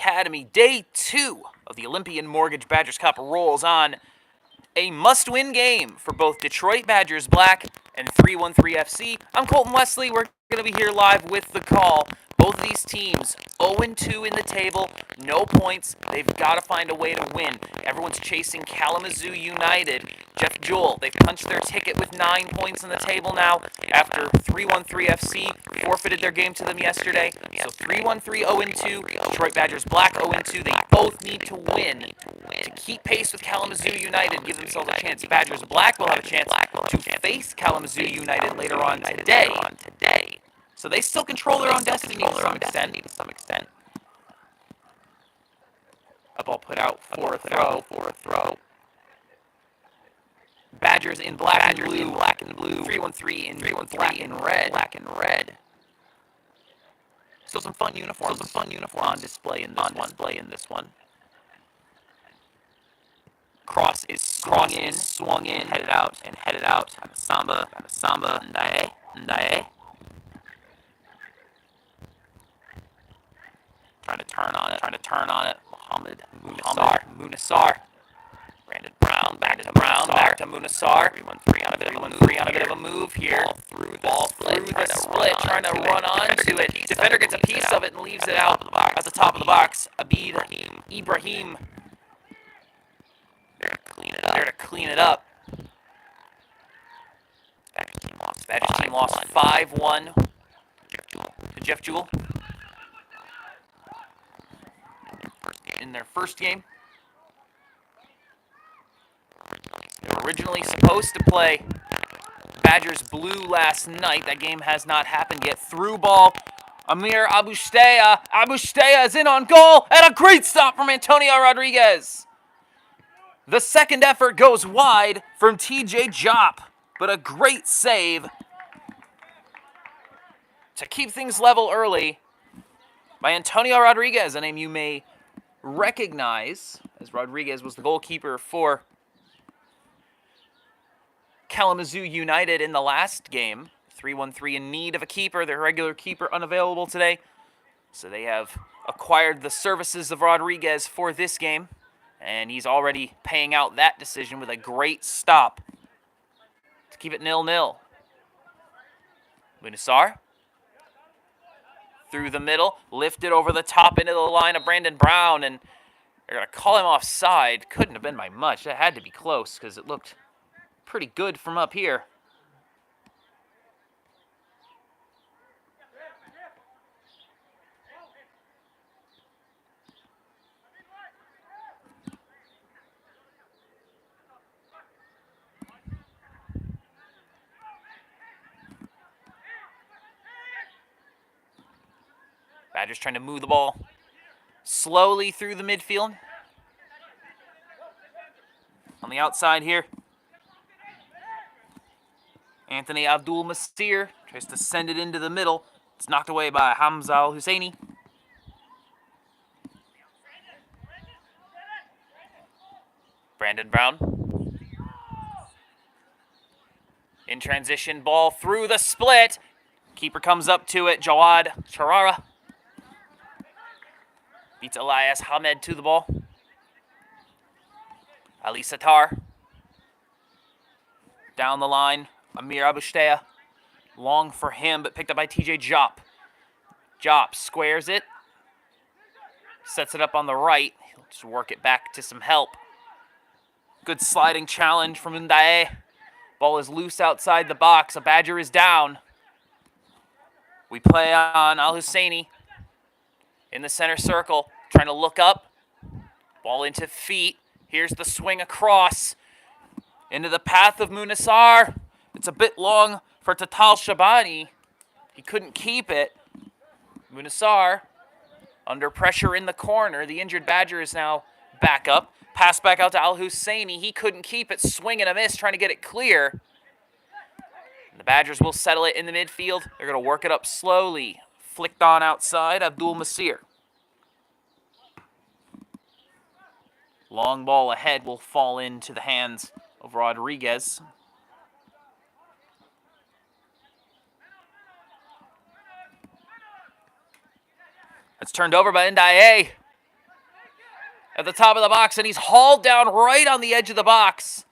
Academy. Day 2 of the Olympian Mortgage Badgers Cup rolls on. A must-win game for both Detroit Badgers Black and 313 FC. I'm Colton Wesley. We're going to be here live with the call. Both of these teams 0-2 in the table, no points. They've got to find a way to win. Everyone's chasing Kalamazoo United. Jeff Jewell, they've punched their ticket with 9 points on the table now after 313 FC forfeited their game to them yesterday. So 313 0-2, Detroit Badgers Black 0-2. They both need to win to keep pace with Kalamazoo United, give themselves a chance. Badgers Black will have a chance to face Kalamazoo United later on today. So they still control their own destiny to some extent. A ball put out for a throw. Badgers in black and blue. 313 in red. Still some fun uniforms on display in this one. Cross is swung in, headed out. Samba, Ndaye. Trying to turn on it. Mohamed Munasar. Brandon Brown, back to Munasar. 313 on a bit of a move here. Ball through the split, trying to run onto it. Defender gets a piece of it and leaves it out at the top of the box. Abid Ibrahim. There to clean it up. Badgers team lost 5-1 to Jeff Jewell in their first game. They were originally supposed to play Badgers Blue last night. That game has not happened yet. Through ball, Amir Aboushtea. Aboushtea is in on goal, and a great stop from Antonio Rodriguez. The second effort goes wide from TJ Jop, but a great save to keep things level early by Antonio Rodriguez, a name you may recognize, as Rodriguez was the goalkeeper for Kalamazoo United in the last game. 313 in need of a keeper. Their regular keeper unavailable today, so they have acquired the services of Rodriguez for this game, and he's already paying out that decision with a great stop to keep it 0-0. Munasar through the middle, lifted over the top into the line of Brandon Brown, and they're going to call him offside. Couldn't have been by much. That had to be close because it looked pretty good from up here. Badgers trying to move the ball slowly through the midfield. On the outside here, Anthony Abdul Masir tries to send it into the middle. It's knocked away by Hamza Al Husseini. Brandon Brown. In transition, ball through the split. Keeper comes up to it. Jawad Charara beats Elias Hamed to the ball. Ali Sattar. Down the line, Amir Aboushtea. Long for him, but picked up by TJ Jop. Jop squares it. Sets it up on the right. He'll just work it back to some help. Good sliding challenge from Ndaye. Ball is loose outside the box. A Badger is down. We play on Al Husseini in the center circle, trying to look up. Ball into feet. Here's the swing across into the path of Munasar. It's a bit long for Tatal Shabani. He couldn't keep it. Munasar under pressure in the corner. The injured Badger is now back up. Pass back out to Al Husseini. He couldn't keep it. Swing and a miss, trying to get it clear. The Badgers will settle it in the midfield. They're going to work it up slowly. Flicked on outside, Abdul Masir. Long ball ahead will fall into the hands of Rodriguez. It's turned over by Ndaye. at the top of the box, and he's hauled down right on the edge of the box.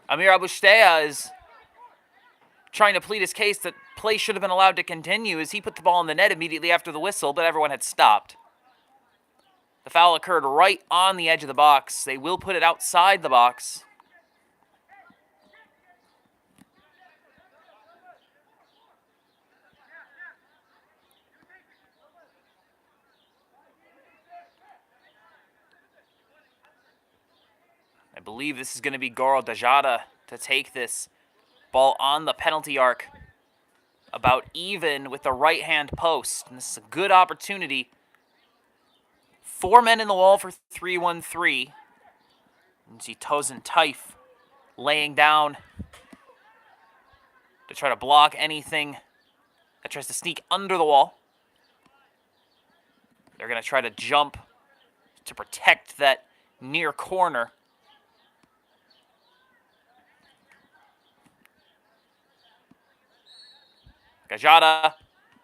Amir Aboushtea is trying to plead his case that play should have been allowed to continue as he put the ball in the net immediately after the whistle, but everyone had stopped. The foul occurred right on the edge of the box. They will put it outside the box. I believe this is going to be Goro Dajada to take this ball on the penalty arc. About even with the right-hand post. And this is a good opportunity. 4 men in the wall for 3-1-3. You see Tosin Taif laying down to try to block anything that tries to sneak under the wall. They're going to try to jump to protect that near corner. Gajada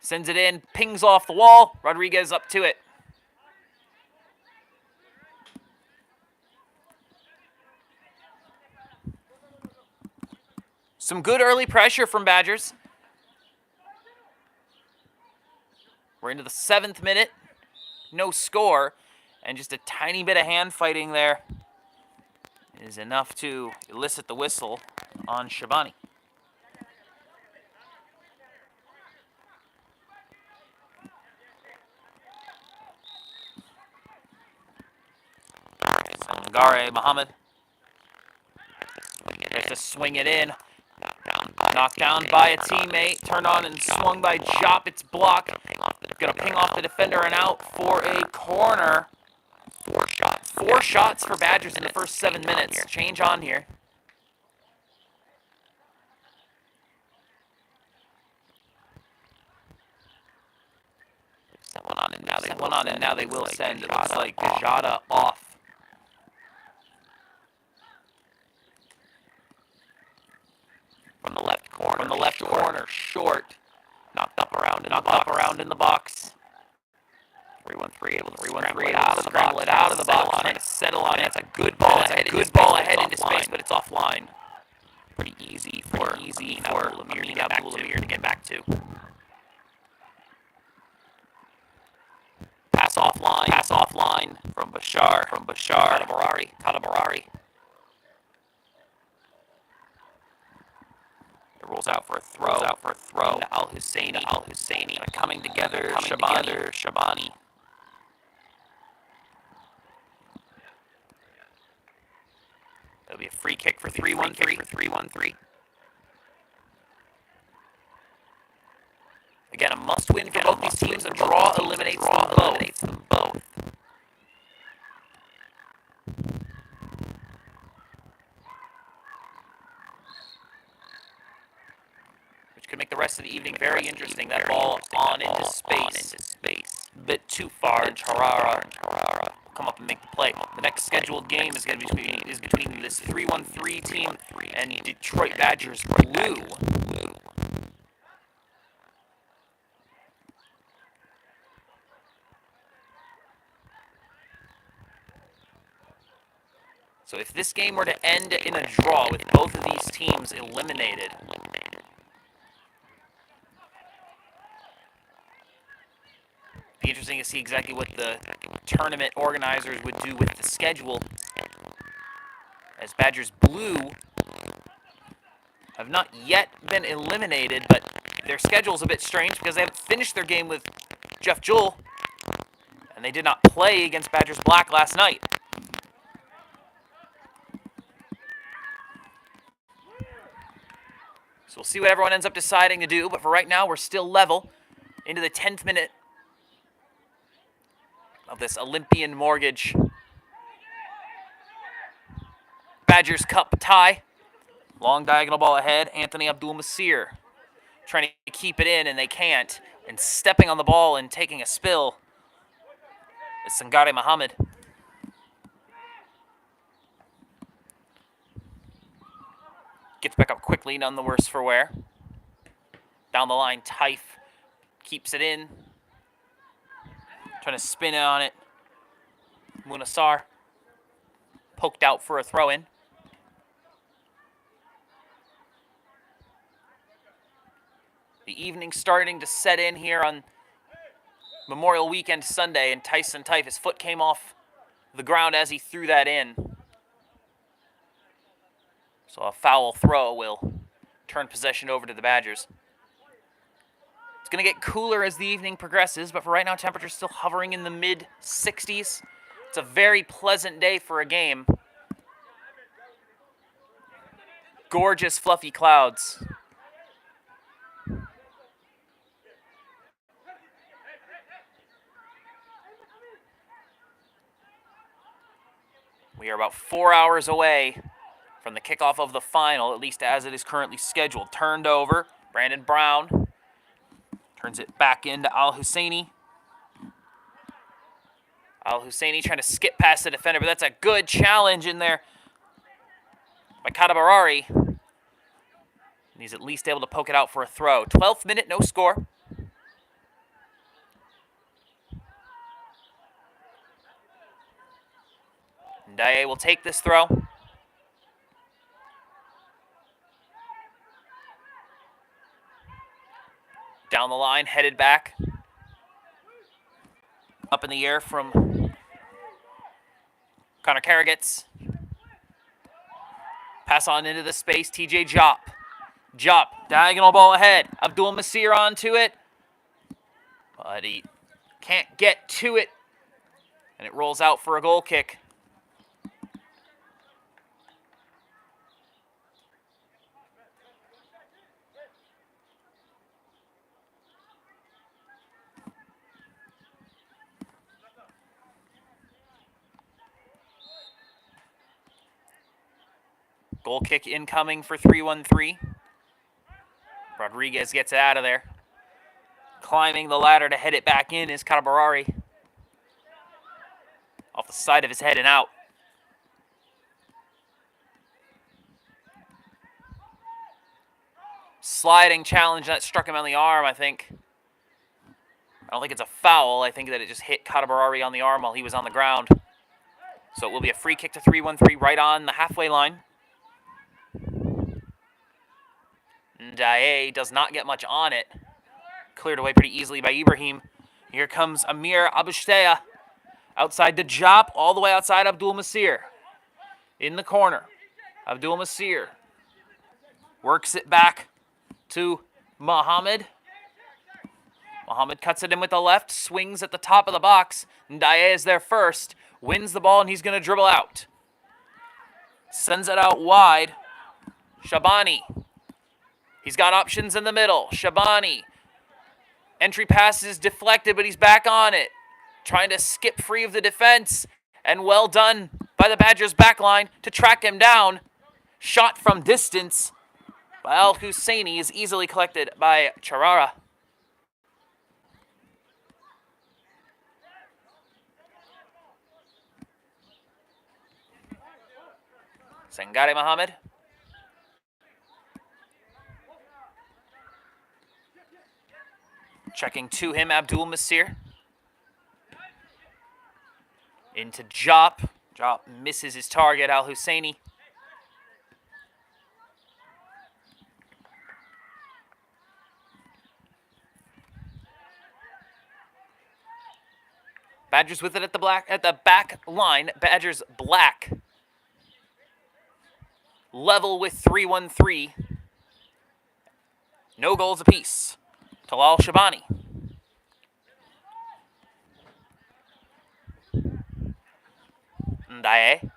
sends it in, pings off the wall. Rodriguez up to it. Some good early pressure from Badgers. We're into the 7th minute. No score. And just a tiny bit of hand fighting there is enough to elicit the whistle on Shabani. Sangare Muhammad has to swing it in. Knocked down by a teammate. Turned on and swung by Jop. It's blocked. Going to ping off the defender and out for a corner. 4 shots for Badgers in the first 7 minutes. Change on here. Sent one on and now they will send. It looks like Gajada off. From the left corner, short. Knocked up around in the box. 3-1-3, able to 3-1-3 out of the box. It out of the box. Trying to settle on it. It's a good ball ahead. Into space, but it's offline. Pretty easy for Lamir to get back to. Pass offline from Bashar. Katabarari. It rolls out for a throw. Al Husseini. Coming together. Shabani. That'll be a free kick for 3-1-3. Again, a must-win for both these teams. A draw eliminates them both. Which could make the rest of the evening very interesting. That ball on into space. A bit too far. Harara come up and make the play. The next scheduled game is going to be between this 3-1-3 team and Detroit Badgers Blue. So if this game were to end in a draw with both of these teams eliminated, be interesting to see exactly what the tournament organizers would do with the schedule, as Badgers Blue have not yet been eliminated, but their schedule's a bit strange because they haven't finished their game with Jeff Jewell, and they did not play against Badgers Black last night. So we'll see what everyone ends up deciding to do, but for right now, we're still level into the 10th minute of this Olympian Mortgage Badgers Cup tie. Long diagonal ball ahead. Anthony Abdul-Masir trying to keep it in, and they can't. And stepping on the ball and taking a spill is Sangare Muhammad. Gets back up quickly, none the worse for wear. Down the line, Taif keeps it in. Trying to spin on it. Munasar poked out for a throw-in. The evening starting to set in here on Memorial Weekend Sunday, and Tyson Tyfe, his foot came off the ground as he threw that in. So a foul throw will turn possession over to the Badgers. It's going to get cooler as the evening progresses, but for right now, temperature's still hovering in the mid-60s. It's a very pleasant day for a game. Gorgeous, fluffy clouds. We are about 4 hours away from the kickoff of the final, at least as it is currently scheduled. Turned over, Brandon Brown turns it back into Al-Husseini. Al-Husseini trying to skip past the defender, but that's a good challenge in there by Kadabarari. And he's at least able to poke it out for a throw. 12th minute, no score. Ndaye will take this throw. Down the line, headed back. Up in the air from Connor Karagitz. Pass on into the space, TJ Jop. Jop, diagonal ball ahead. Abdul Masir onto it. But he can't get to it. And it rolls out for a goal kick. Goal kick incoming for 3-1-3. Rodriguez gets it out of there. Climbing the ladder to head it back in is Kadabarari. Off the side of his head and out. Sliding challenge that struck him on the arm, I think. I don't think it's a foul. I think that it just hit Kadabarari on the arm while he was on the ground. So it will be a free kick to 3-1-3 right on the halfway line. Ndaye does not get much on it. Cleared away pretty easily by Ibrahim. Here comes Amir Aboushtea. Outside to Jop, all the way outside Abdul Masir. In the corner. Abdul Masir works it back to Mohammed. Mohammed cuts it in with the left, swings at the top of the box. Ndaye is there first, wins the ball, and he's going to dribble out. Sends it out wide. Shabani. He's got options in the middle. Shabani. Entry pass is deflected, but he's back on it. Trying to skip free of the defense. And well done by the Badgers backline to track him down. Shot from distance by Al-Husseini is easily collected by Charara. Sangare Mohammed. Checking to him, Abdul Masir. Into Jop. Jop misses his target, Al-Husseini. Badgers with it at the back line. Badgers black. Level with 3-1-3. No goals apiece. Talal Shabani. Ndaye.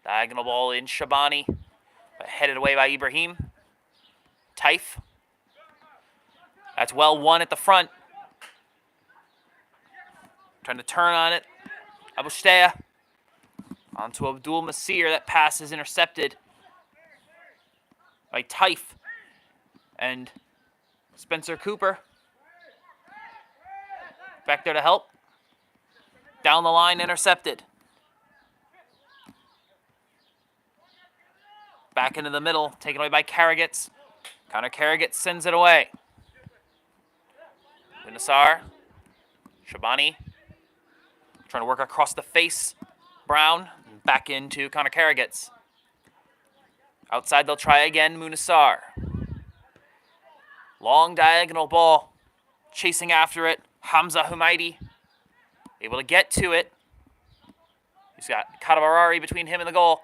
Diagonal ball in Shabani. Headed away by Ibrahim. Tyfe. That's well won at the front. Trying to turn on it. Aboushtea. Onto Abdul Masir. That pass is intercepted by Tyfe. And Spencer Cooper. Back there to help. Down the line, intercepted. Back into the middle, taken away by Karagitz. Connor Karagitz sends it away. Munasar. Shabani trying to work across the face. Brown back into Connor Karagitz. Outside they'll try again, Munasar. Long diagonal ball. Chasing after it, Hamza Humaidi. Able to get to it. He's got Kadabarari between him and the goal.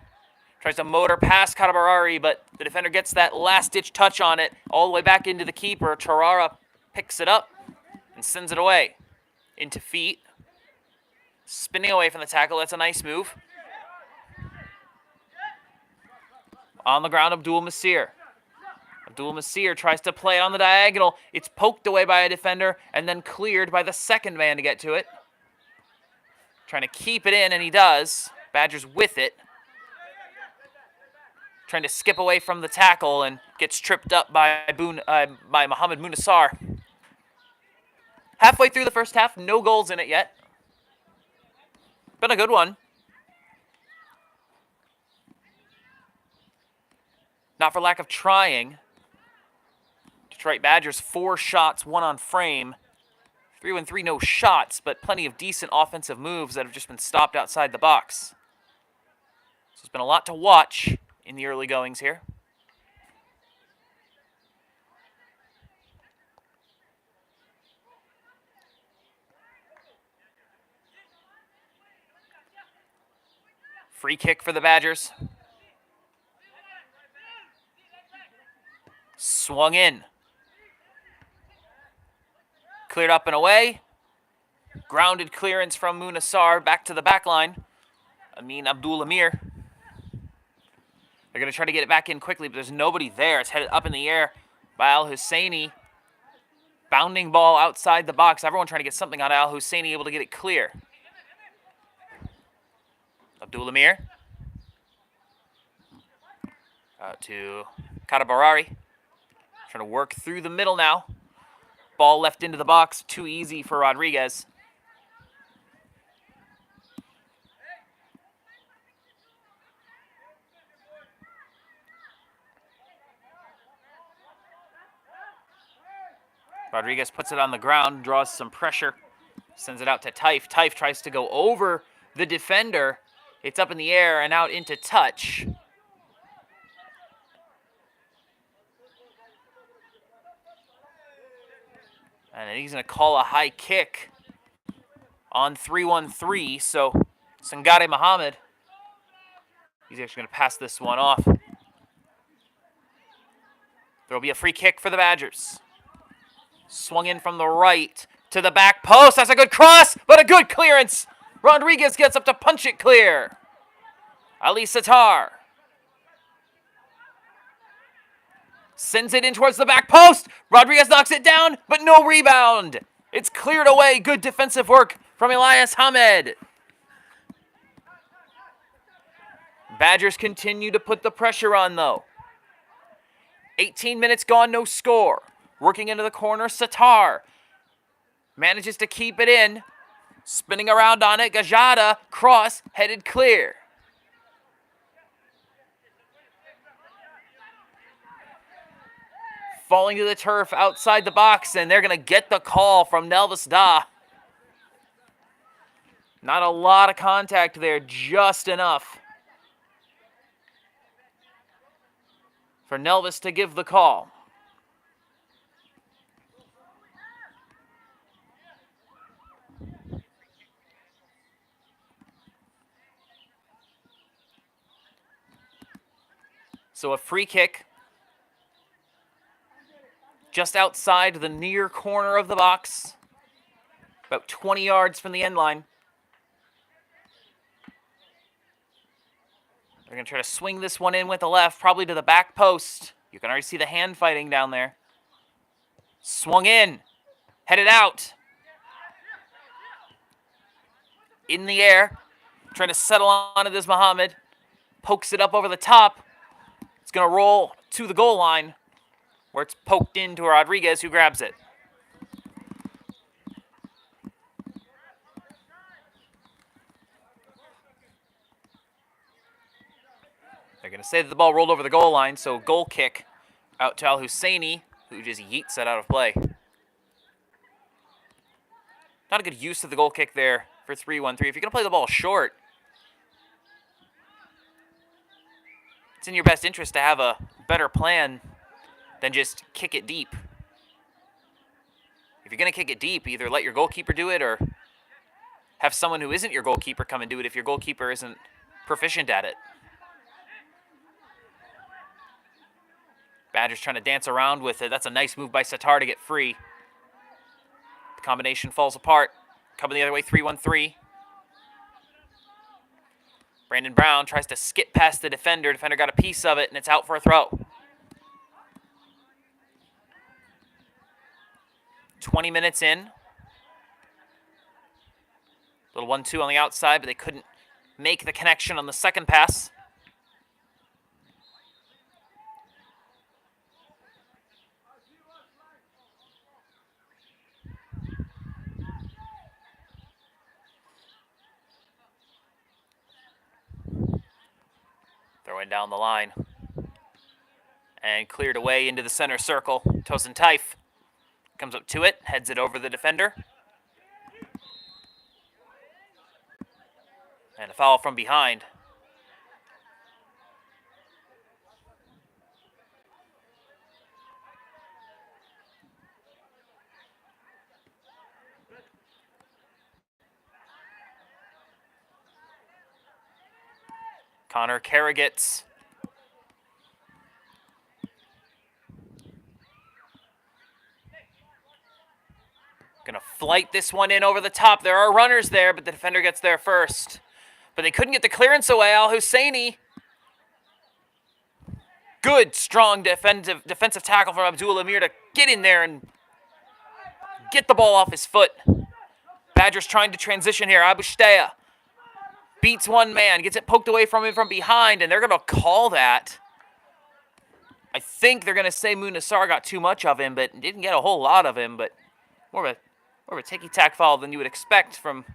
Tries to motor past Kadabarari, but the defender gets that last-ditch touch on it all the way back into the keeper. Tarara picks it up and sends it away. Into feet. Spinning away from the tackle. That's a nice move. On the ground, Abdul Masir. Abdul Masir tries to play it on the diagonal. It's poked away by a defender and then cleared by the second man to get to it. Trying to keep it in, and he does. Badgers with it. Trying to skip away from the tackle and gets tripped up by Mohamed Munasar. Halfway through the first half, no goals in it yet. Been a good one. Not for lack of trying. Detroit Badgers, 4 shots, 1 on frame. 3-1-3, no shots, but plenty of decent offensive moves that have just been stopped outside the box. So it's been a lot to watch in the early goings here. Free kick for the Badgers. Swung in. Cleared up and away. Grounded clearance from Munasar back to the back line. Amin Abdul Amir. They're going to try to get it back in quickly, but there's nobody there. It's headed up in the air by Al Husseini. Bounding ball outside the box. Everyone trying to get something on Al Husseini, able to get it clear. Abdul Amir. Out to Kadabarari. Trying to work through the middle now. Ball left into the box. Too easy for Rodriguez. Rodriguez puts it on the ground, draws some pressure, sends it out to Taif. Taif tries to go over the defender. It's up in the air and out into touch. And he's going to call a high kick on 3-1-3. So Sangare Mohammed, he's actually going to pass this one off. There will be a free kick for the Badgers. Swung in from the right to the back post. That's a good cross, but a good clearance. Rodriguez gets up to punch it clear. Ali Sattar sends it in towards the back post. Rodriguez knocks it down, but no rebound. It's cleared away. Good defensive work from Elias Hamed. Badgers continue to put the pressure on, though. 18 minutes gone, no score. Working into the corner, Sattar manages to keep it in. Spinning around on it, Gajada, cross, headed clear. Falling to the turf outside the box, and they're going to get the call from Nelvis Da. Not a lot of contact there, just enough for Nelvis to give the call. So a free kick just outside the near corner of the box, about 20 yards from the end line. They're going to try to swing this one in with the left, probably to the back post. You can already see the hand fighting down there. Swung in, headed out. In the air, trying to settle onto this Mohammed. Pokes it up over the top. It's going to roll to the goal line, where it's poked into Rodriguez, who grabs it. They're going to say that the ball rolled over the goal line, so goal kick out to Al Husseini, who just yeets it out of play. Not a good use of the goal kick there for 3-1-3. If you're going to play the ball short, it's in your best interest to have a better plan than just kick it deep. If you're going to kick it deep, either let your goalkeeper do it or have someone who isn't your goalkeeper come and do it if your goalkeeper isn't proficient at it. Badgers trying to dance around with it. That's a nice move by Satar to get free. The combination falls apart. Coming the other way, 3-1-3. Brandon Brown tries to skip past the defender. Defender got a piece of it, and it's out for a throw. 20 minutes in. Little 1-2 on the outside, but they couldn't make the connection on the second pass. Throwing down the line. And cleared away into the center circle. Tosin Taif comes up to it, heads it over the defender. And a foul from behind. Connor Karagitz. Gonna flight this one in over the top. There are runners there, but the defender gets there first. But they couldn't get the clearance away. Al Husseini. Good, strong defensive tackle from Abdul Amir to get in there and get the ball off his foot. Badgers trying to transition here. Abushteya beats one man, gets it poked away from him from behind, and they're going to call that. I think they're going to say Munasar got too much of him, but didn't get a whole lot of him, but more of a ticky-tack foul than you would expect from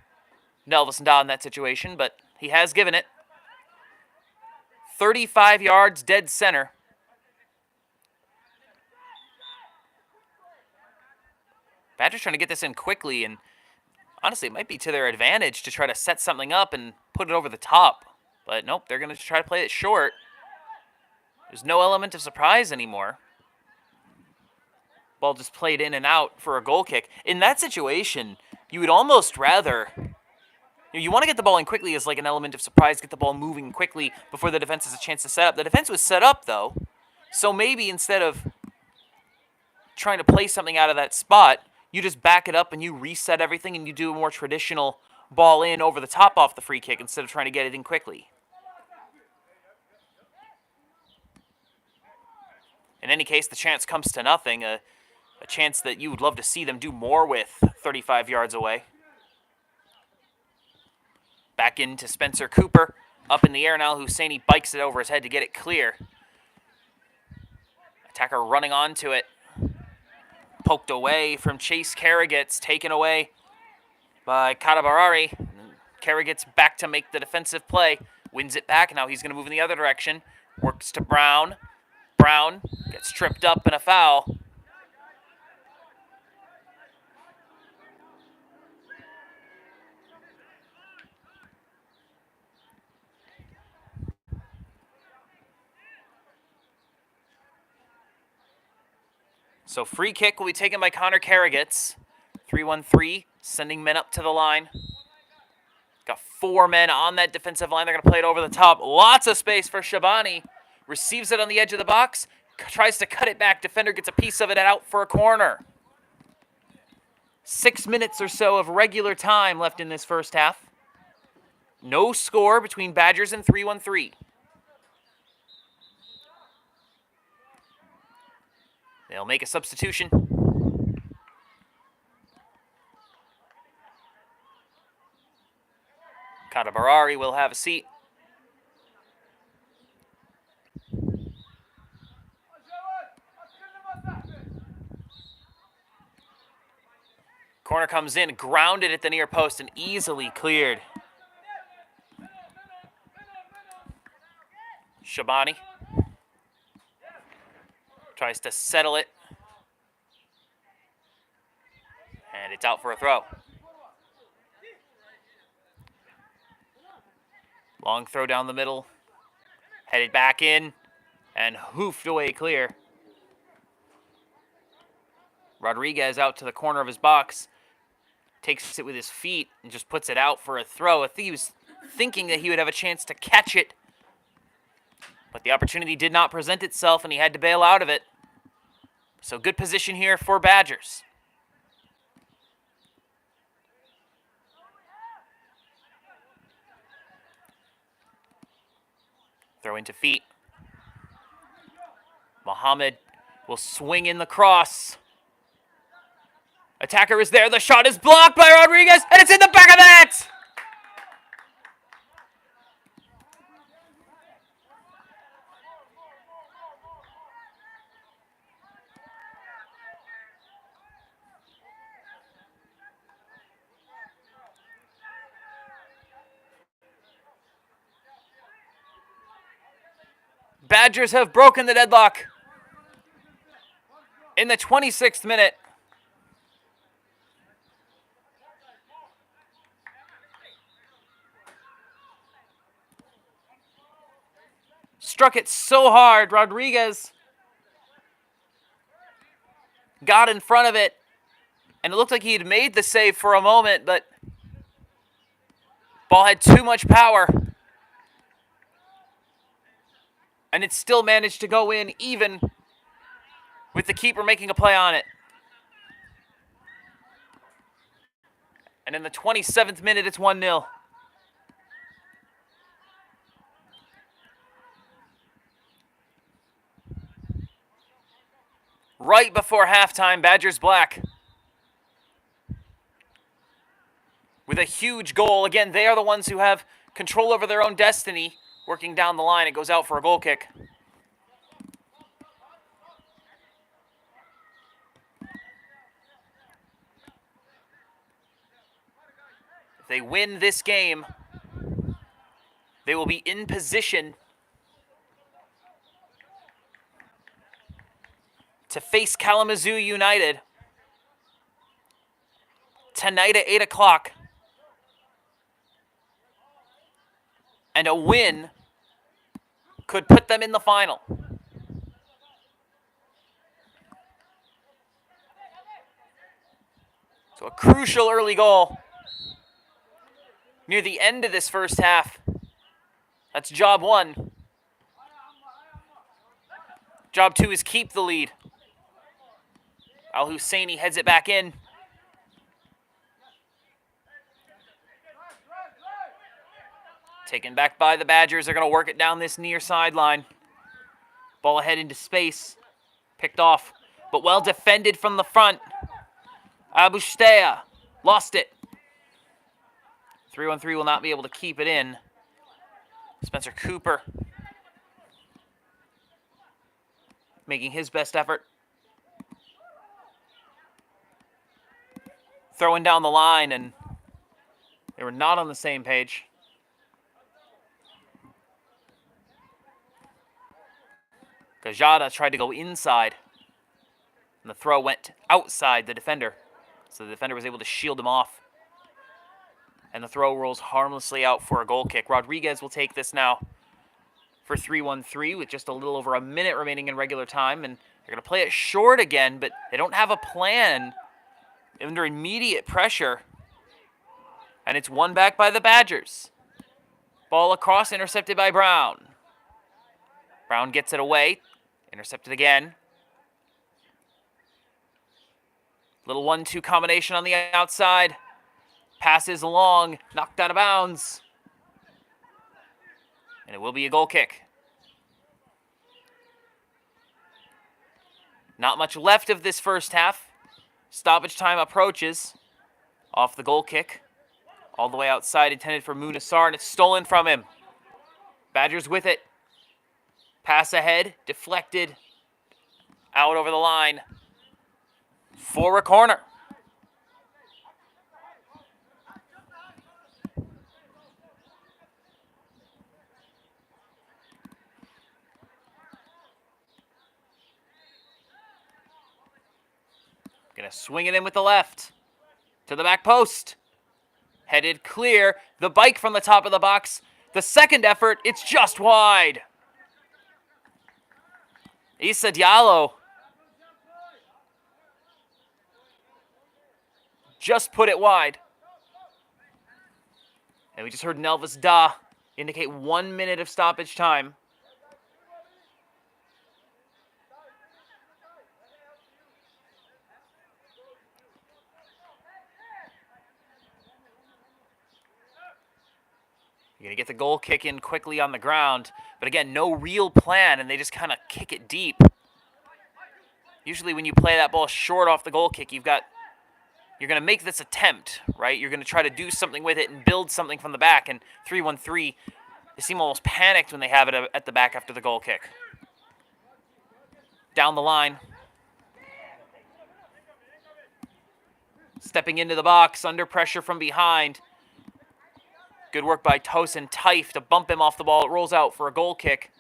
Nelvis Nda in that situation, but he has given it. 35 yards, dead center. Badgers trying to get this in quickly, and honestly, it might be to their advantage to try to set something up and put it over the top. But nope, they're going to try to play it short. There's no element of surprise anymore. Ball just played in and out for a goal kick. In that situation, you would almost rather... You want to get the ball in quickly as like an element of surprise, get the ball moving quickly before the defense has a chance to set up. The defense was set up, though. So maybe instead of trying to play something out of that spot, you just back it up and you reset everything and you do a more traditional ball in over the top off the free kick instead of trying to get it in quickly. In any case, the chance comes to nothing, a chance that you would love to see them do more with 35 yards away. Back into Spencer Cooper. Up in the air now, Husseini bikes it over his head to get it clear. Attacker running onto it. Poked away from Chase Karagitz, taken away by Kadabarari. Karagitz back to make the defensive play. Wins it back. Now he's going to move in the other direction. Works to Brown. Brown gets tripped up in a foul. So free kick will be taken by Connor Karagitz. 3-1-3, sending men up to the line. Got 4 men on that defensive line. They're going to play it over the top. Lots of space for Shabani. Receives it on the edge of the box. Tries to cut it back. Defender gets a piece of it and out for a corner. 6 minutes or so of regular time left in this first half. No score between Badgers and 3-1-3. They'll make a substitution. Kadabarari will have a seat. Corner comes in, grounded at the near post and easily cleared. Shabani tries to settle it. And it's out for a throw. Long throw down the middle. Headed back in. And hoofed away clear. Rodriguez out to the corner of his box. Takes it with his feet and just puts it out for a throw. I think he was thinking that he would have a chance to catch it. But the opportunity did not present itself, and he had to bail out of it. So good position here for Badgers. Throw into feet. Muhammad will swing in the cross. Attacker is there. The shot is blocked by Rodriguez, and it's in the back of the net! Badgers have broken the deadlock in the 26th minute. Struck it so hard, Rodriguez got in front of it, and it looked like he had made the save for a moment, but ball had too much power. And it still managed to go in, even with the keeper making a play on it. And in the 27th minute, it's 1-0. Right before halftime, Badgers black. With a huge goal. Again, they are the ones who have control over their own destiny. Working down the line, it goes out for a goal kick. If they win this game, they will be in position to face Kalamazoo United tonight at 8 o'clock. And a win could put them in the final. So a crucial early goal near the end of this first half. That's job one. Job two is keep the lead. Al Husseini heads it back in. Taken back by the Badgers. They're going to work it down this near sideline. Ball ahead into space. Picked off, but well defended from the front. Abustea lost it. 3-1-3 will not be able to keep it in. Spencer Cooper making his best effort. Throwing down the line, and they were not on the same page. Gajada tried to go inside, and the throw went outside the defender. So the defender was able to shield him off. And the throw rolls harmlessly out for a goal kick. Rodriguez will take this now for 3-1-3 with just a little over a minute remaining in regular time. And they're going to play it short again, but they don't have a plan under immediate pressure. And it's won back by the Badgers. Ball across, intercepted by Brown. Brown gets it away. Intercepted again. Little 1-2 combination on the outside. Passes along, knocked out of bounds. And it will be a goal kick. Not much left of this first half. Stoppage time approaches. Off the goal kick. All the way outside, intended for Munasar, and it's stolen from him. Badgers with it. Pass ahead, deflected. Out over the line. For a corner. Gonna swing it in with the left. To the back post. Headed clear. The bike from the top of the box The second effort, it's just wide. Issa Diallo just put it wide. And we just heard Nelvis Da indicate 1 minute of stoppage time. You're going to get the goal kick in quickly on the ground. But again, no real plan, and they just kind of kick it deep. Usually when you play that ball short off the goal kick, you're going to make this attempt, right? You're going to try to do something with it and build something from the back. And 3-1-3, they seem almost panicked when they have it at the back after the goal kick. Down the line. Stepping into the box, under pressure from behind. Good work by Tosin Taif to bump him off the ball. It rolls out for a goal kick.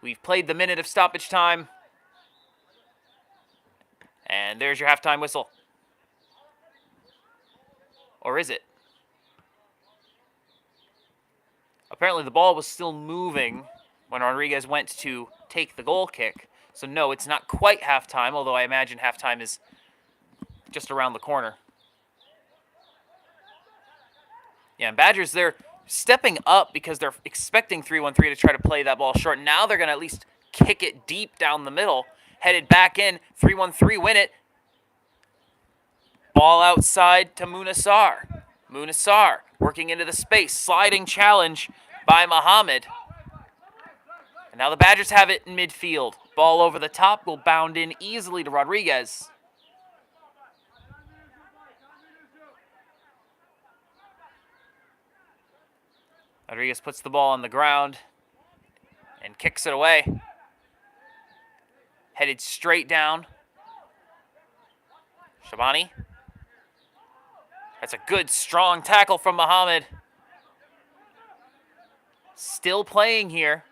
We've played the minute of stoppage time. And there's your halftime whistle. Or is it? Apparently the ball was still moving when Rodriguez went to take the goal kick. So no, it's not quite halftime, although I imagine halftime is just around the corner. Yeah, and Badgers, they're stepping up because they're expecting 3-1-3 to try to play that ball short. Now they're going to at least kick it deep down the middle. Headed back in, 3-1-3 win it. Ball outside to Munasar. Munasar working into the space. Sliding challenge by Muhammad. And now the Badgers have it in midfield. Ball over the top will bound in easily to Rodriguez. Rodriguez puts the ball on the ground and kicks it away. Headed straight down. Shabani. That's a good, strong tackle from Muhammad. Still playing here.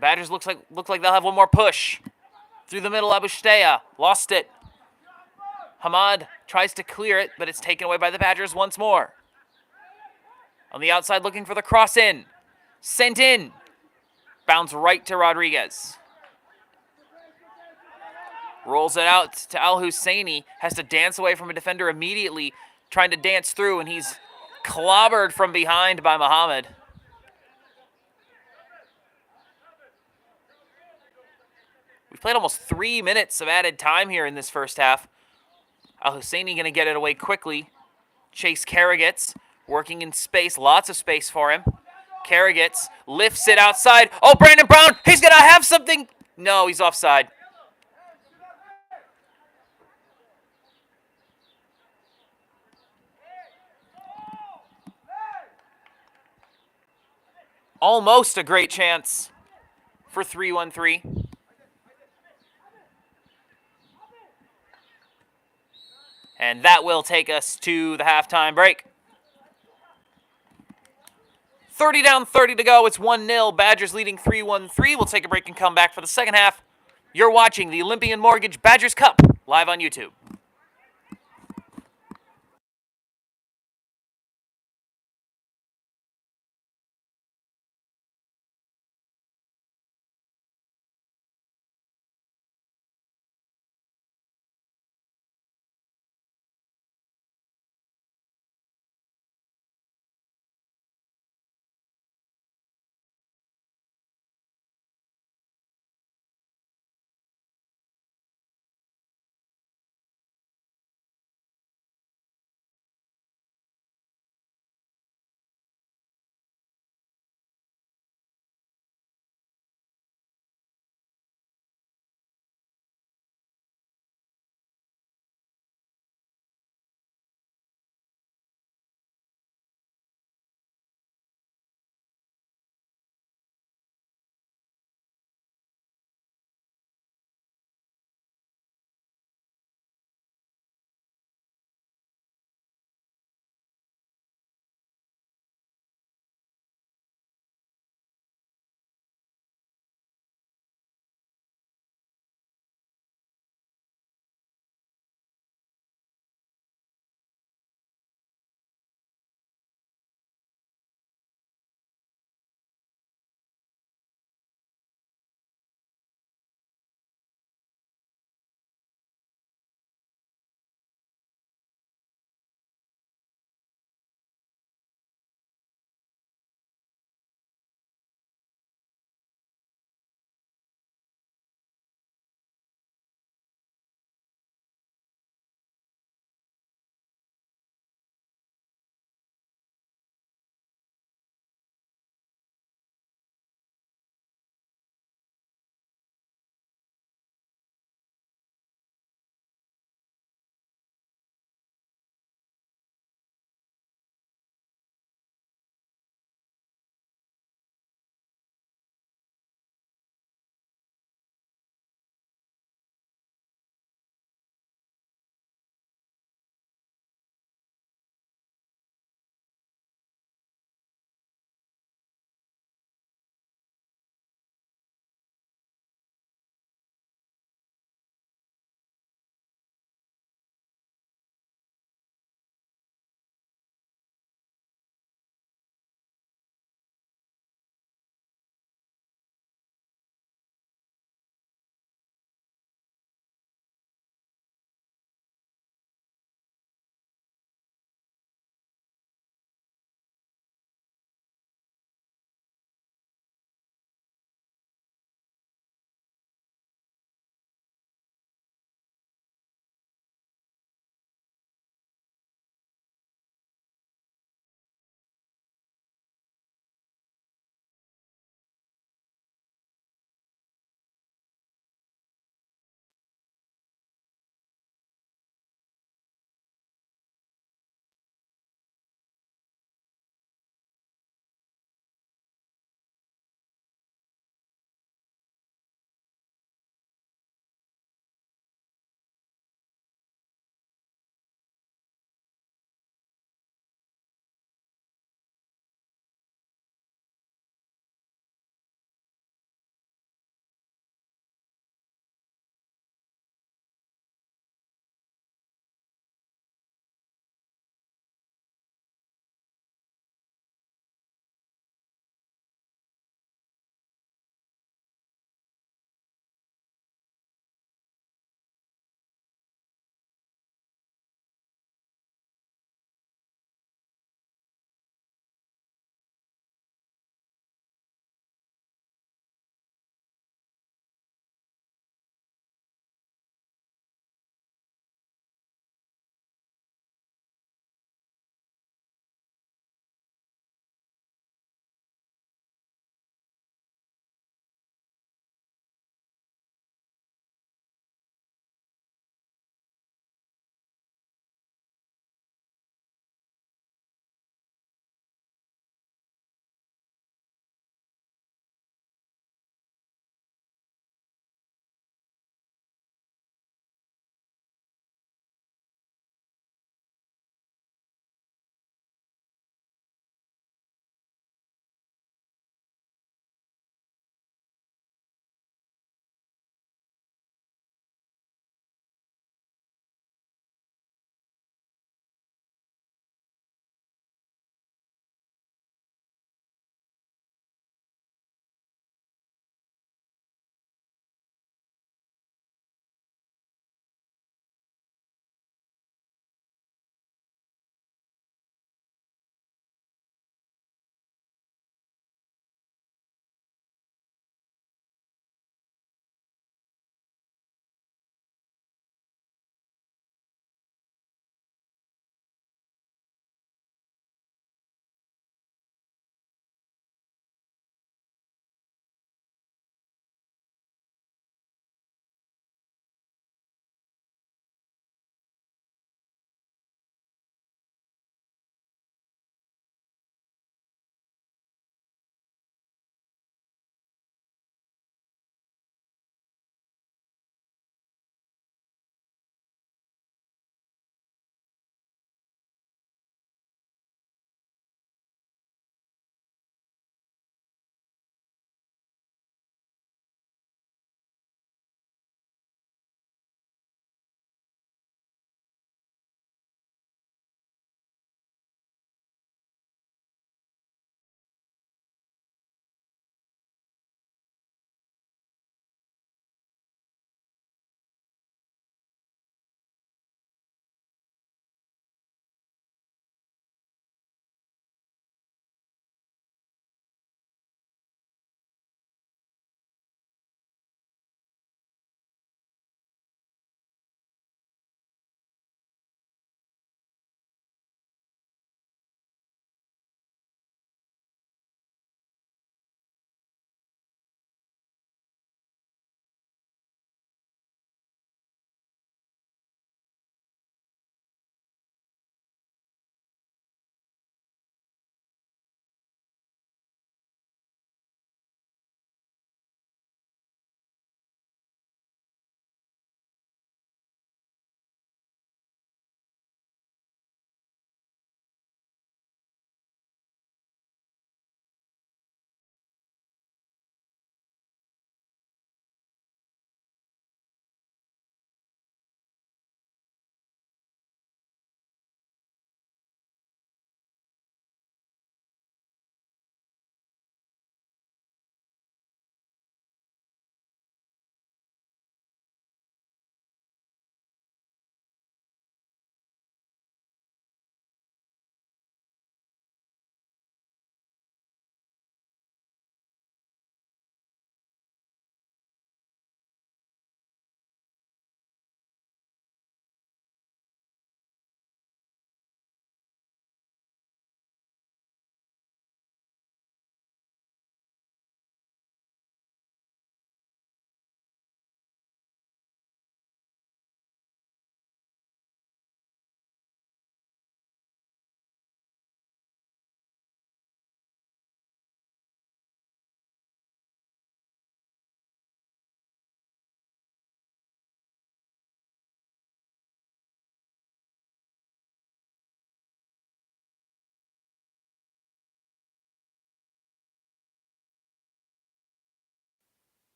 Badgers look like they'll have one more push. Through the middle, Abushteya. Lost it. Hamad tries to clear it, but it's taken away by the Badgers once more. On the outside, looking for the cross in. Sent in. Bounce right to Rodriguez. Rolls it out to Al Husseini. Has to dance away from a defender immediately. Trying to dance through, and he's clobbered from behind by Muhammad. We've played almost 3 minutes of added time here in this first half. Al Husseini going to get it away quickly. Chase Karagitz working in space. Lots of space for him. Karagitz lifts it outside. Oh, Brandon Brown! He's going to have something! No, he's offside. Almost a great chance for 3-1-3. And that will take us to the halftime break. 30 down, 30 to go. It's 1-0. Badgers leading 3-1-3. We'll take a break and come back for the second half. You're watching the Olympian Mortgage Badgers Cup live on YouTube.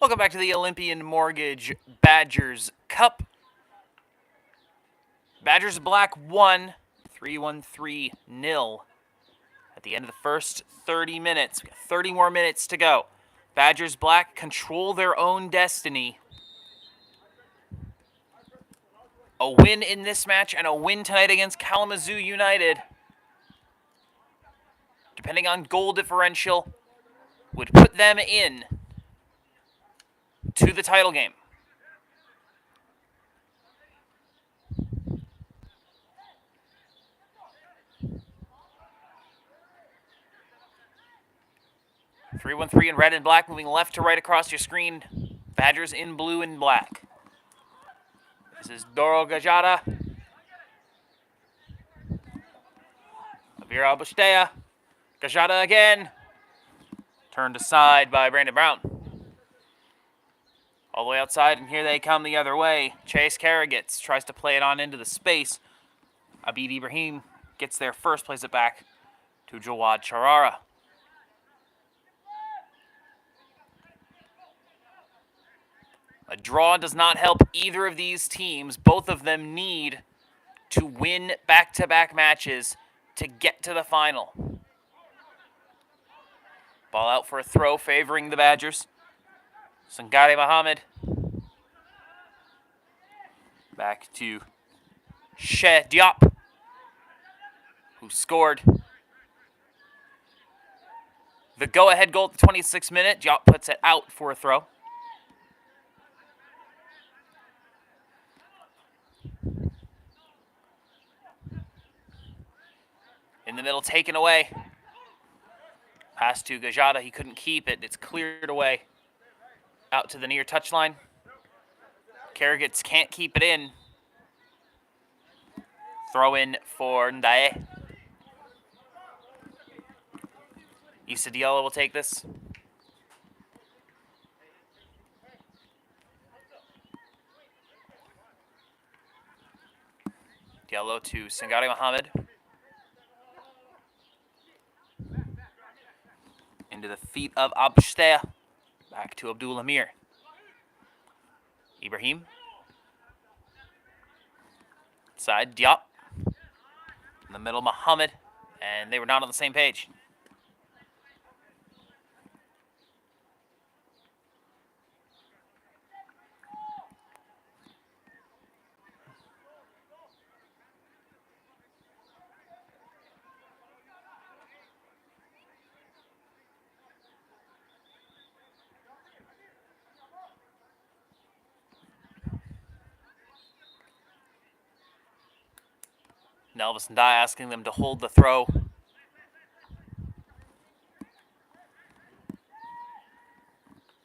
Welcome back to the Olympian Mortgage Badgers Cup. Badgers Black 1, 3-1-3-0 at the end of the first 30 minutes. We got 30 more minutes to go. Badgers Black control their own destiny. A win in this match and a win tonight against Kalamazoo United, depending on goal differential, would put them in to the title game. Three, 1-3 in red and black, moving left to right across your screen. Badgers in blue and black. This is Doro Gajada. Avira Bustea. Gajada again. Turned aside by Brandon Brown. All the way outside, and here they come the other way. Chase Karagitz tries to play it on into the space. Abid Ibrahim gets there first, plays it back to Jawad Charara. A draw does not help either of these teams. Both of them need to win back-to-back matches to get to the final. Ball out for a throw, favoring the Badgers. Sangare Mohammed. Back to She Diop, who scored the go-ahead goal at the 26th minute. Diop puts it out for a throw. In the middle, taken away. Pass to Gajada, he couldn't keep it. It's cleared away. Out to the near touchline. Karagitz can't keep it in. Throw in for Ndaye. Issa Diallo will take this. Diallo to Sangare Mohammed. Into the feet of Abshtea. Back to Abdul Amir. Ibrahim. Side, Diop. In the middle, Mohammed. And they were not on the same page. Elvis Ndaye asking them to hold the throw.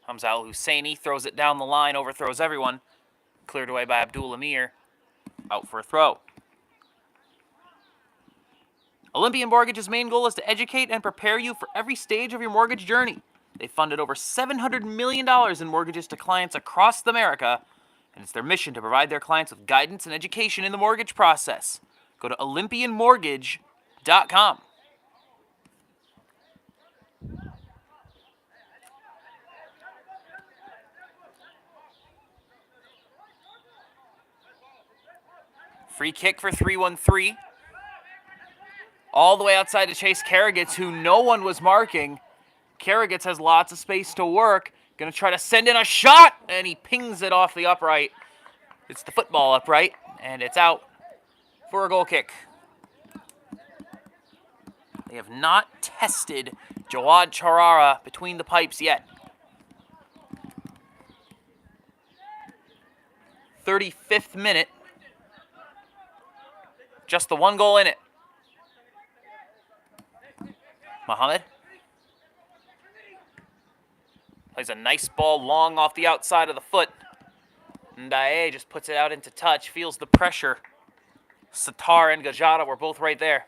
Hamza Al Husseini throws it down the line, overthrows everyone. Cleared away by Abdul Amir. Out for a throw. Olympian Mortgage's main goal is to educate and prepare you for every stage of your mortgage journey. They funded over $700 million in mortgages to clients across America, and it's their mission to provide their clients with guidance and education in the mortgage process. Go to olympianmortgage.com. Free kick for 3-1-3. All the way outside to Chase Karagitz, who no one was marking. Karagitz has lots of space to work. Going to try to send in a shot, and he pings it off the upright. It's the football upright, and it's out for a goal kick. They have not tested Jawad Charara between the pipes yet. 35th minute. Just the one goal in it. Mohammed plays a nice ball long off the outside of the foot. Ndaye just puts it out into touch, feels the pressure. Sattar and Gajada were both right there.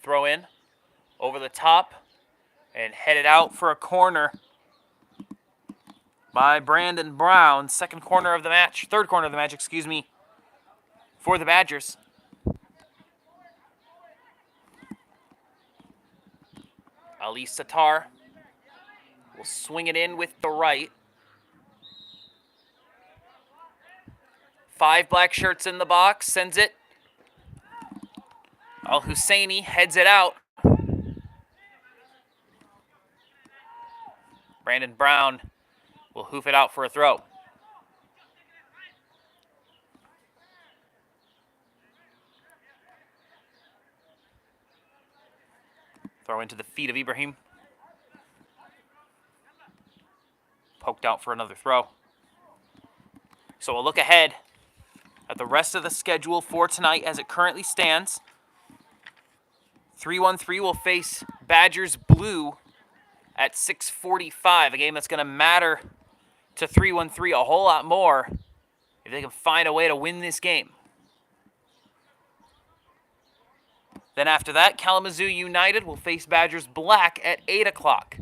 Throw in over the top and headed out for a corner by Brandon Brown. Third corner of the match, for the Badgers. Ali Sattar will swing it in with the right. 5 black shirts in the box, sends it. Al-Husseini heads it out. Brandon Brown will hoof it out for a throw. Throw into the feet of Ibrahim. Poked out for another throw. So we'll look ahead at the rest of the schedule for tonight as it currently stands. 3-1-3 will face Badgers Blue at 6:45, a game that's going to matter to 3-1-3 a whole lot more if they can find a way to win this game. Then after that, Kalamazoo United will face Badgers Black at 8 o'clock.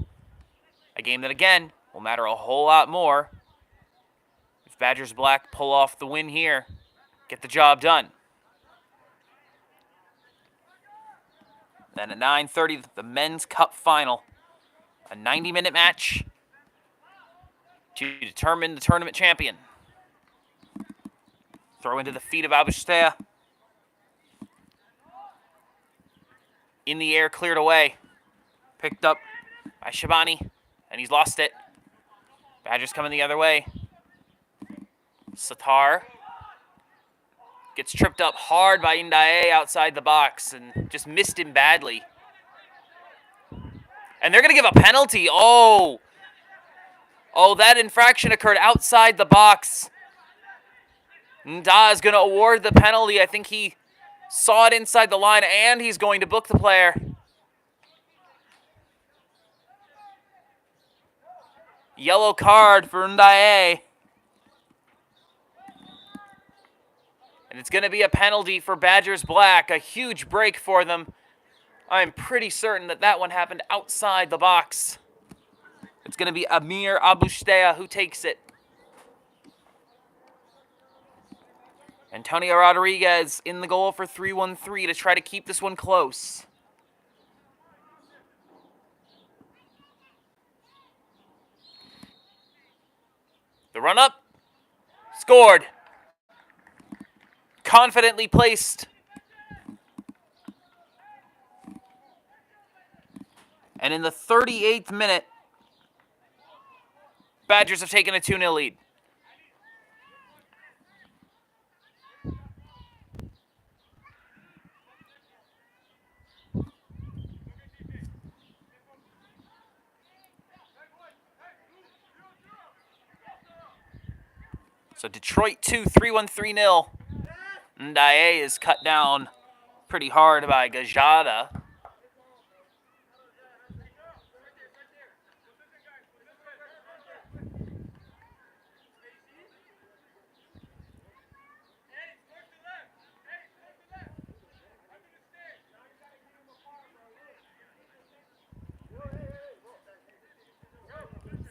A game that, again, will matter a whole lot more if Badgers Black pull off the win here, get the job done. Then at 9:30, the Men's Cup Final. A 90-minute match to determine the tournament champion. Throw into the feet of Abustea. In the air, cleared away. Picked up by Shabani, and he's lost it. Badgers coming the other way. Sattar gets tripped up hard by Ndaye outside the box and just missed him badly. And they're going to give a penalty. Oh, that infraction occurred outside the box. Nda is going to award the penalty. I think he saw it inside the line, and he's going to book the player. Yellow card for Ndaye. And it's going to be a penalty for Badgers Black. A huge break for them. I'm pretty certain that one happened outside the box. It's going to be Amir Abustea who takes it. Antonio Rodriguez in the goal for 3-1-3 to try to keep this one close. The run-up. Scored. Confidently placed. And in the 38th minute, Badgers have taken a 2-0 lead. So Detroit 2, 3-1-3-0. Ndaye is cut down pretty hard by Gajada.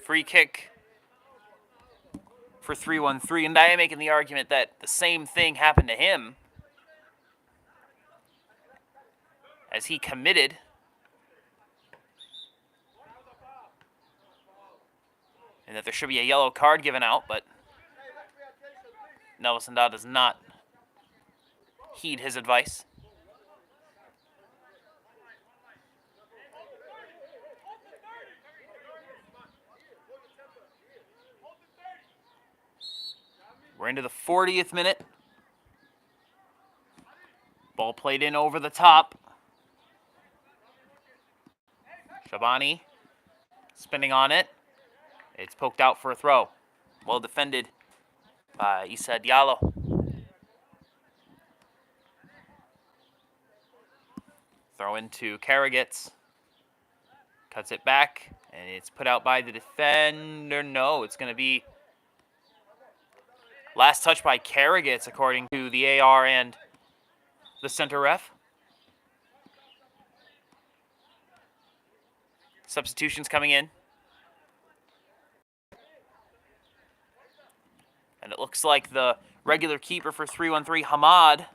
Free kick for 3-1-3. And Ndaye making the argument that the same thing happened to him as he committed. And that there should be a yellow card given out, but Nelson Nda does not heed his advice. We're into the 40th minute. Ball played in over the top. Shabani spinning on it. It's poked out for a throw. Well defended by Issa Diallo. Throw into Karagitz. Cuts it back, and it's put out by the defender. No, it's going to be last touch by Karagitz, according to the AR and the center ref. Substitutions coming in. And it looks like the regular keeper for 3-1-3, Hamad,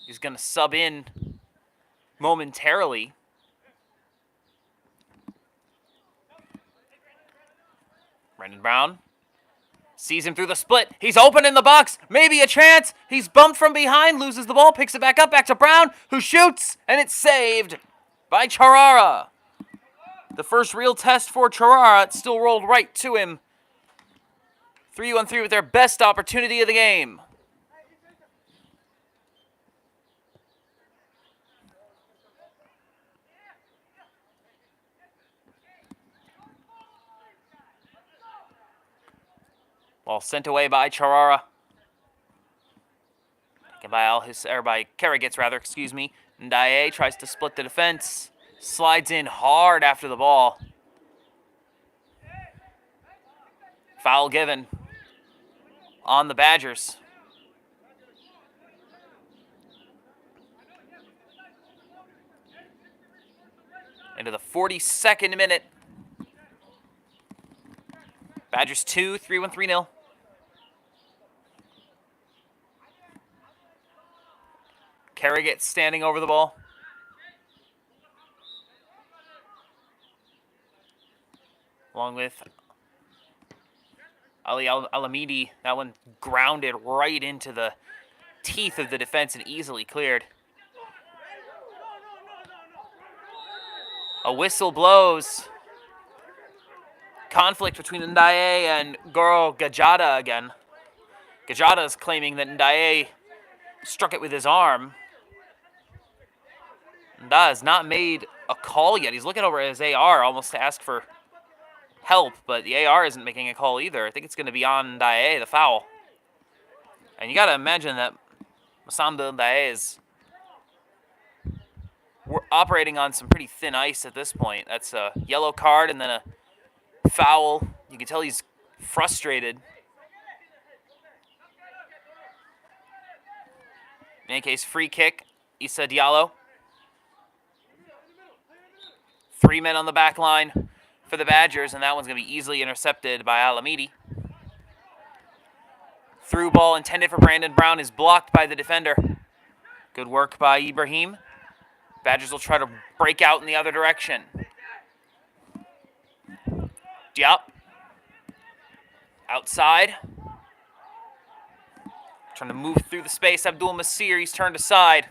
is going to sub in momentarily. Brendan Brown sees him through the split. He's open in the box. Maybe a chance. He's bumped from behind, loses the ball, picks it back up, back to Brown, who shoots, and it's saved by Charara. The first real test for Charara. It still rolled right to him. 3-1-3 with their best opportunity of the game. Ball sent away by Charara. Taken by Karagitz, rather, excuse me. Ndaye tries to split the defense. Slides in hard after the ball. Foul given on the Badgers. Into the 42nd minute. Badgers 2, 3-1-3-0. Karagitz standing over the ball. Along with Ali Alamidi. That one grounded right into the teeth of the defense and easily cleared. A whistle blows. Conflict between Ndaye and Goro Gajada again. Gajada is claiming that Ndaye struck it with his arm. Ndaye has not made a call yet. He's looking over at his AR almost to ask for help, but the AR isn't making a call either. I think it's going to be on Ndaye, the foul. And you got to imagine that Masamba Ndaye is operating on some pretty thin ice at this point. That's a yellow card and then a foul. You can tell he's frustrated. In any case, free kick, Issa Diallo. 3 men on the back line for the Badgers, and that one's going to be easily intercepted by Alamidi. Through ball intended for Brandon Brown is blocked by the defender. Good work by Ibrahim. Badgers will try to break out in the other direction. Diop. Outside. Trying to move through the space. Abdul Masir, he's turned aside.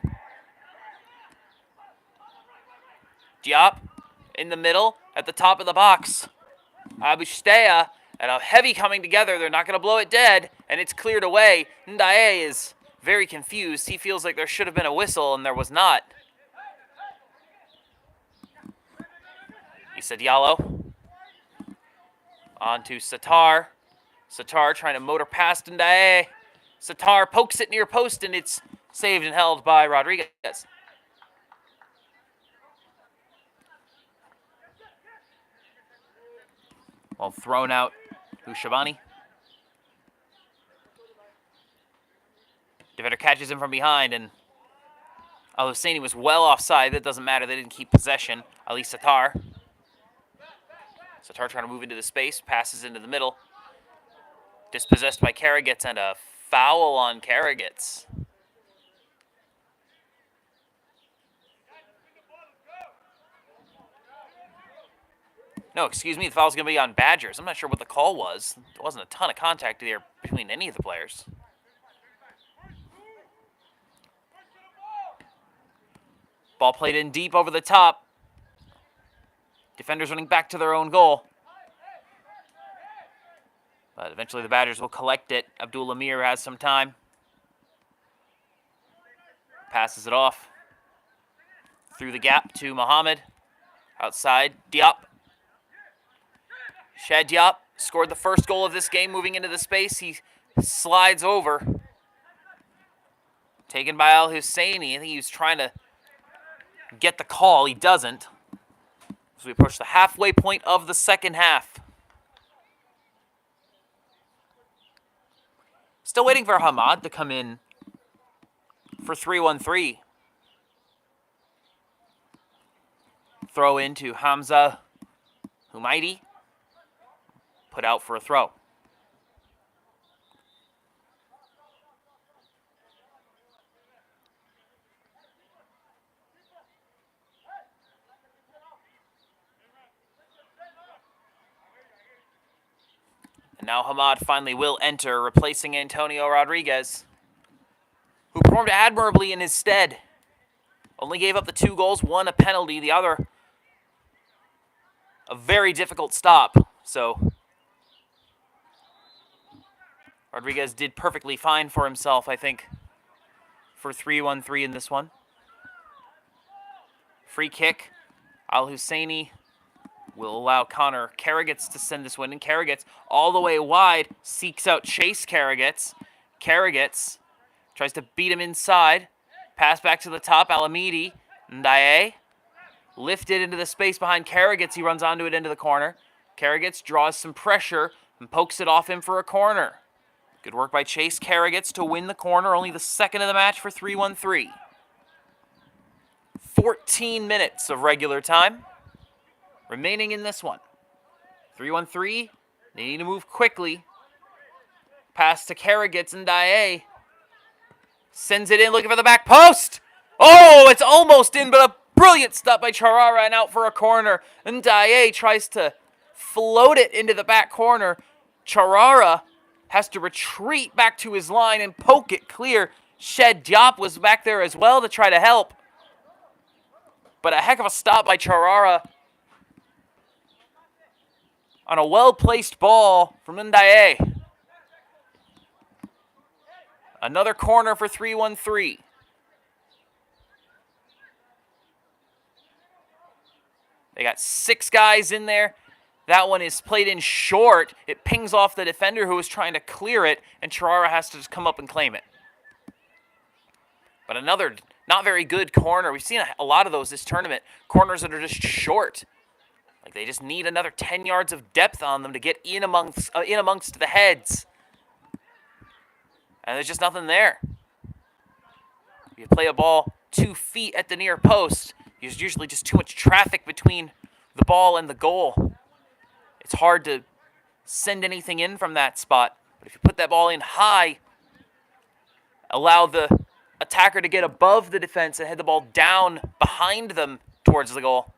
Diop in the middle at the top of the box. Abushteya and a heavy coming together. They're not going to blow it dead, and it's cleared away. Ndaye is very confused. He feels like there should have been a whistle, and there was not. Issa Diallo. On to Satar. Satar trying to motor past Ndaye. Satar pokes it near post, and it's saved and held by Rodriguez. Well, thrown out Ushabani. Defender catches him from behind, and Al-Husseini was well offside. That doesn't matter. They didn't keep possession. Ali Satar. Satar trying to move into the space. Passes into the middle. Dispossessed by Karagitz, and a foul on Karagitz. No, excuse me, the foul's going to be on Badgers. I'm not sure what the call was. There wasn't a ton of contact there between any of the players. Ball played in deep over the top. Defenders running back to their own goal. But eventually the Badgers will collect it. Abdul Amir has some time. Passes it off. Through the gap to Mohammed. Outside, Diop. Shad Diop scored the first goal of this game moving into the space. He slides over. Taken by Al-Husseini. I think he was trying to get the call. He doesn't. So we approach the halfway point of the second half. Still waiting for Hamad to come in for 3-1-3. Throw into Hamza Humaidi. Put out for a throw. And now Hamad finally will enter, replacing Antonio Rodriguez, who performed admirably in his stead. Only gave up the 2 goals, one a penalty, the other a very difficult stop. So Rodriguez did perfectly fine for himself, I think, for 3-1-3 in this one. Free kick. Al Husseini will allow Connor Karagitz to send this one in. Karagitz all the way wide, seeks out Chase Karagitz. Karagitz tries to beat him inside. Pass back to the top, Alamidi. Ndaye lifted into the space behind Karagitz. He runs onto it into the corner. Karagitz draws some pressure and pokes it off him for a corner. Good work by Chase Karagitz to win the corner, only the second of the match for 3-1-3. 14 minutes of regular time remaining in this one. 3-1-3, they need to move quickly. Pass to Karagitz and Ndaye. Sends it in, looking for the back post. Oh, it's almost in, but a brilliant stop by Charara and out for a corner. And Ndaye tries to float it into the back corner. Charara has to retreat back to his line and poke it clear. Shed Diop was back there as well to try to help. But a heck of a stop by Charara on a well-placed ball from Ndaye. Another corner for 3-1-3. They got 6 guys in there. That one is played in short. It pings off the defender who was trying to clear it, and Charara has to just come up and claim it. But another not very good corner. We've seen a lot of those this tournament. Corners that are just short. Like they just need another 10 yards of depth on them to get in amongst the heads. And there's just nothing there. You play a ball 2 feet at the near post, there's usually just too much traffic between the ball and the goal. It's hard to send anything in from that spot. But if you put that ball in high, allow the attacker to get above the defense and head the ball down behind them towards the goal,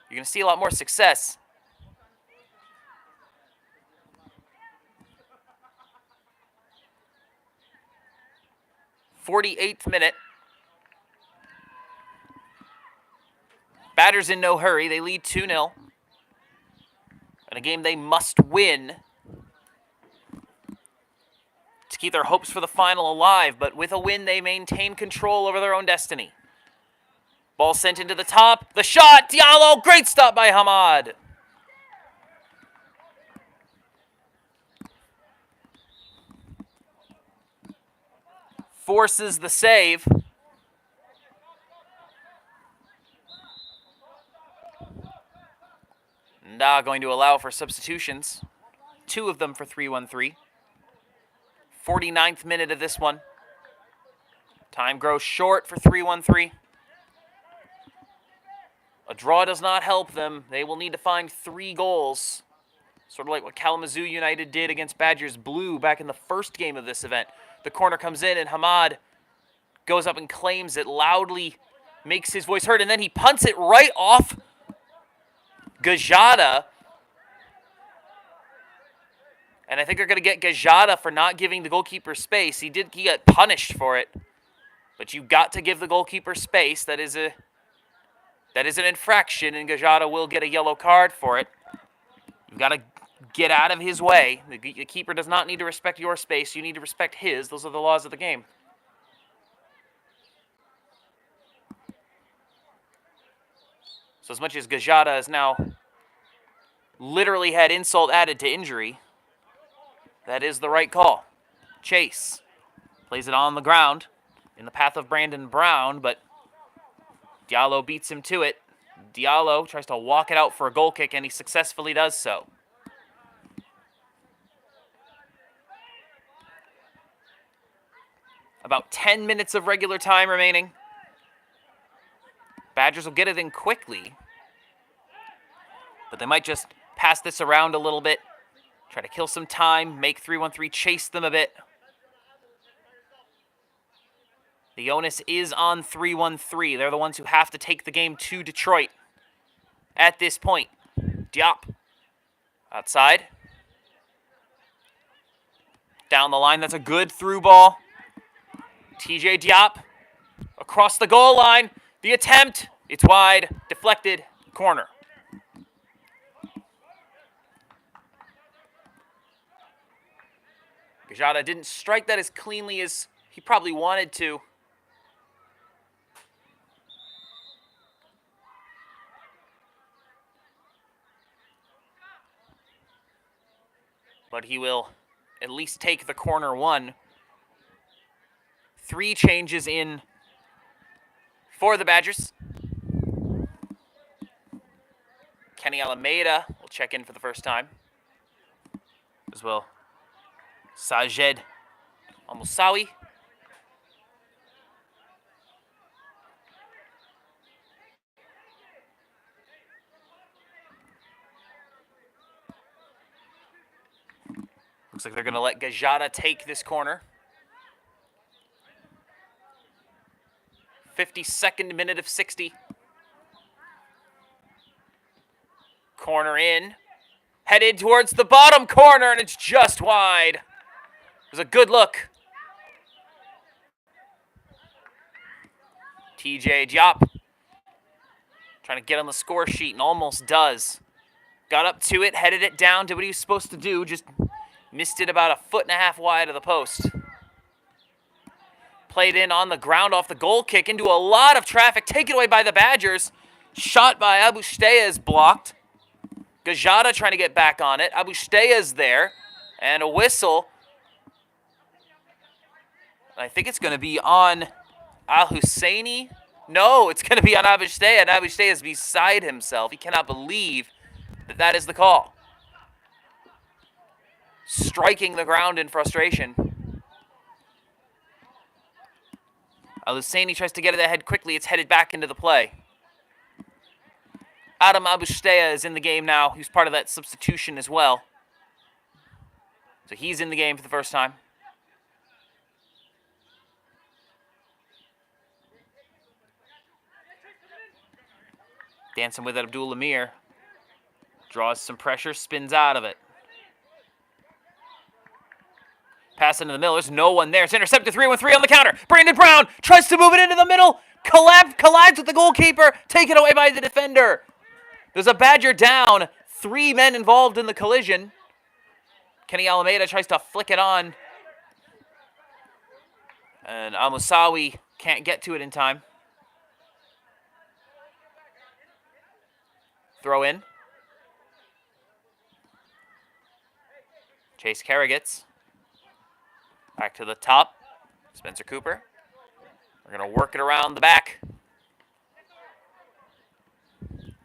you're going to see a lot more success. '48th minute. Batters in no hurry. They lead 2-0. In a game they must win to keep their hopes for the final alive. But with a win, they maintain control over their own destiny. Ball sent into the top. The shot. Diallo. Great stop by Hamad. Forces the save. Nda going to allow for substitutions. 2 of them for 3-1-3. 49th minute of this one. Time grows short for 3-1-3. A draw does not help them. They will need to find 3 goals. Sort of like what Kalamazoo United did against Badgers Blue back in the first game of this event. The corner comes in and Hamad goes up and claims it, loudly makes his voice heard, and then he punts it right off Gajada. And I think they're going to get Gajada for not giving the goalkeeper space. He got punished for it. But you got to give the goalkeeper space. That is an infraction, and Gajada will get a yellow card for it. You've got to get out of his way. The keeper does not need to respect your space. You need to respect his. Those are the laws of the game. So as much as Gajada has now literally had insult added to injury, that is the right call. Chase plays it on the ground in the path of Brandon Brown, but Diallo beats him to it. Diallo tries to walk it out for a goal kick, and he successfully does so. About 10 minutes of regular time remaining. Badgers will get it in quickly. But they might just pass this around a little bit, try to kill some time, make 3-1-3 chase them a bit. The onus is on 3-1-3. They're the ones who have to take the game to Detroit at this point. Diop outside. Down the line, that's a good through ball. TJ Diop across the goal line. The attempt, it's wide, deflected, corner. Gajada didn't strike that as cleanly as he probably wanted to. But he will at least take the corner one. 3 changes in for the Badgers. Kenny Alameda will check in for the first time. As well, Sajed Almusawi. Looks like they're going to let Gajada take this corner. 52nd minute of 60. Corner in. Headed towards the bottom corner, and it's just wide. It was a good look. TJ Diop trying to get on the score sheet and almost does. Got up to it, headed it down, did what he was supposed to do, just missed it about 1.5 feet wide of the post. Played in on the ground off the goal kick into a lot of traffic, taken away by the Badgers. Shot by Aboushtea is blocked. Gajada trying to get back on it. Aboushtea is there. And a whistle. I think it's going to be on Al-Husseini. No, it's going to be on Aboushtea, and Aboushtea is beside himself. He cannot believe that that is the call. Striking the ground in frustration. Al-Husseini tries to get it ahead quickly. It's headed back into the play. Adam Aboushtea is in the game now. He's part of that substitution as well. So he's in the game for the first time. Dancing with it, Abdul Amir. Draws some pressure, spins out of it. Pass into the middle. There's no one there. It's intercepted. 3-1-3 on the counter. Brandon Brown tries to move it into the middle. Collides with the goalkeeper. Taken away by the defender. There's a Badger down. 3 men involved in the collision. Kenny Alameda tries to flick it on. And Almusawi can't get to it in time. Throw in. Chase Karagitz. Back to the top. Spencer Cooper. We're going to work it around the back.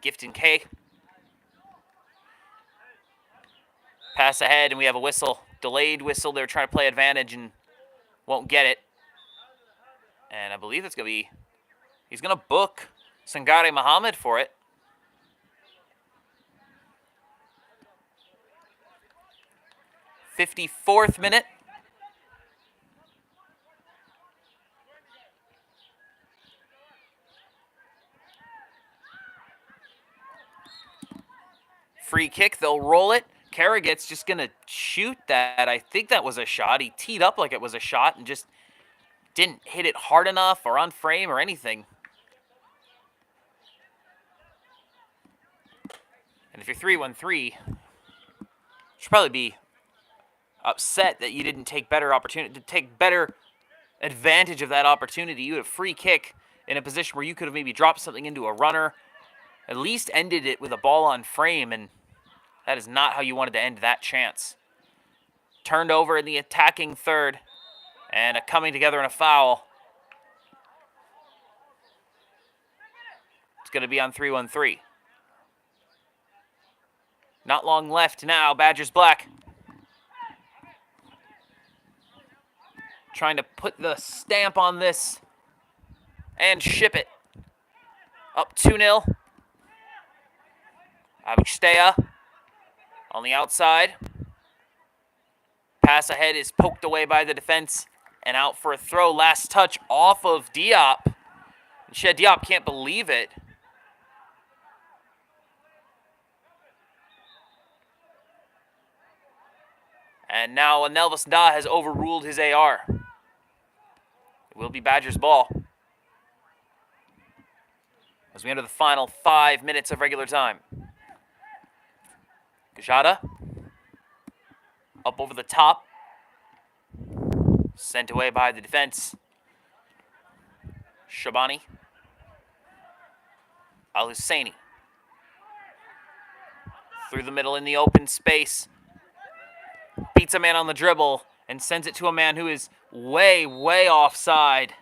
Gifton K. Pass ahead, and we have a whistle. Delayed whistle. They're trying to play advantage and won't get it. And I believe it's going to be... He's going to book Sangare Muhammad for it. '54th minute. Free kick, they'll roll it. Karagit's just going to shoot that. I think that was a shot. He teed up like it was a shot and just didn't hit it hard enough or on frame or anything. And if you're 3-1-3, you should probably be upset that you didn't take better advantage of that opportunity. You had a free kick in a position where you could have maybe dropped something into a runner, at least ended it with a ball on frame, and that is not how you wanted to end that chance. Turned over in the attacking third, and a coming together and a foul. It's going to be on 3-1-3. Not long left now, Badgers black. Trying to put the stamp on this and ship it. Up 2-0. Abustea on the outside. Pass ahead is poked away by the defense and out for a throw. Last touch off of Diop. Cheikh Diop can't believe it. And now Nelvis Da has overruled his AR. It will be Badgers ball as we enter the final 5 minutes of regular time. Gajada up over the top. Sent away by the defense. Shabani. Al-Husseini. Through the middle in the open space. Beats a man on the dribble and sends it to a man who is way, way offside.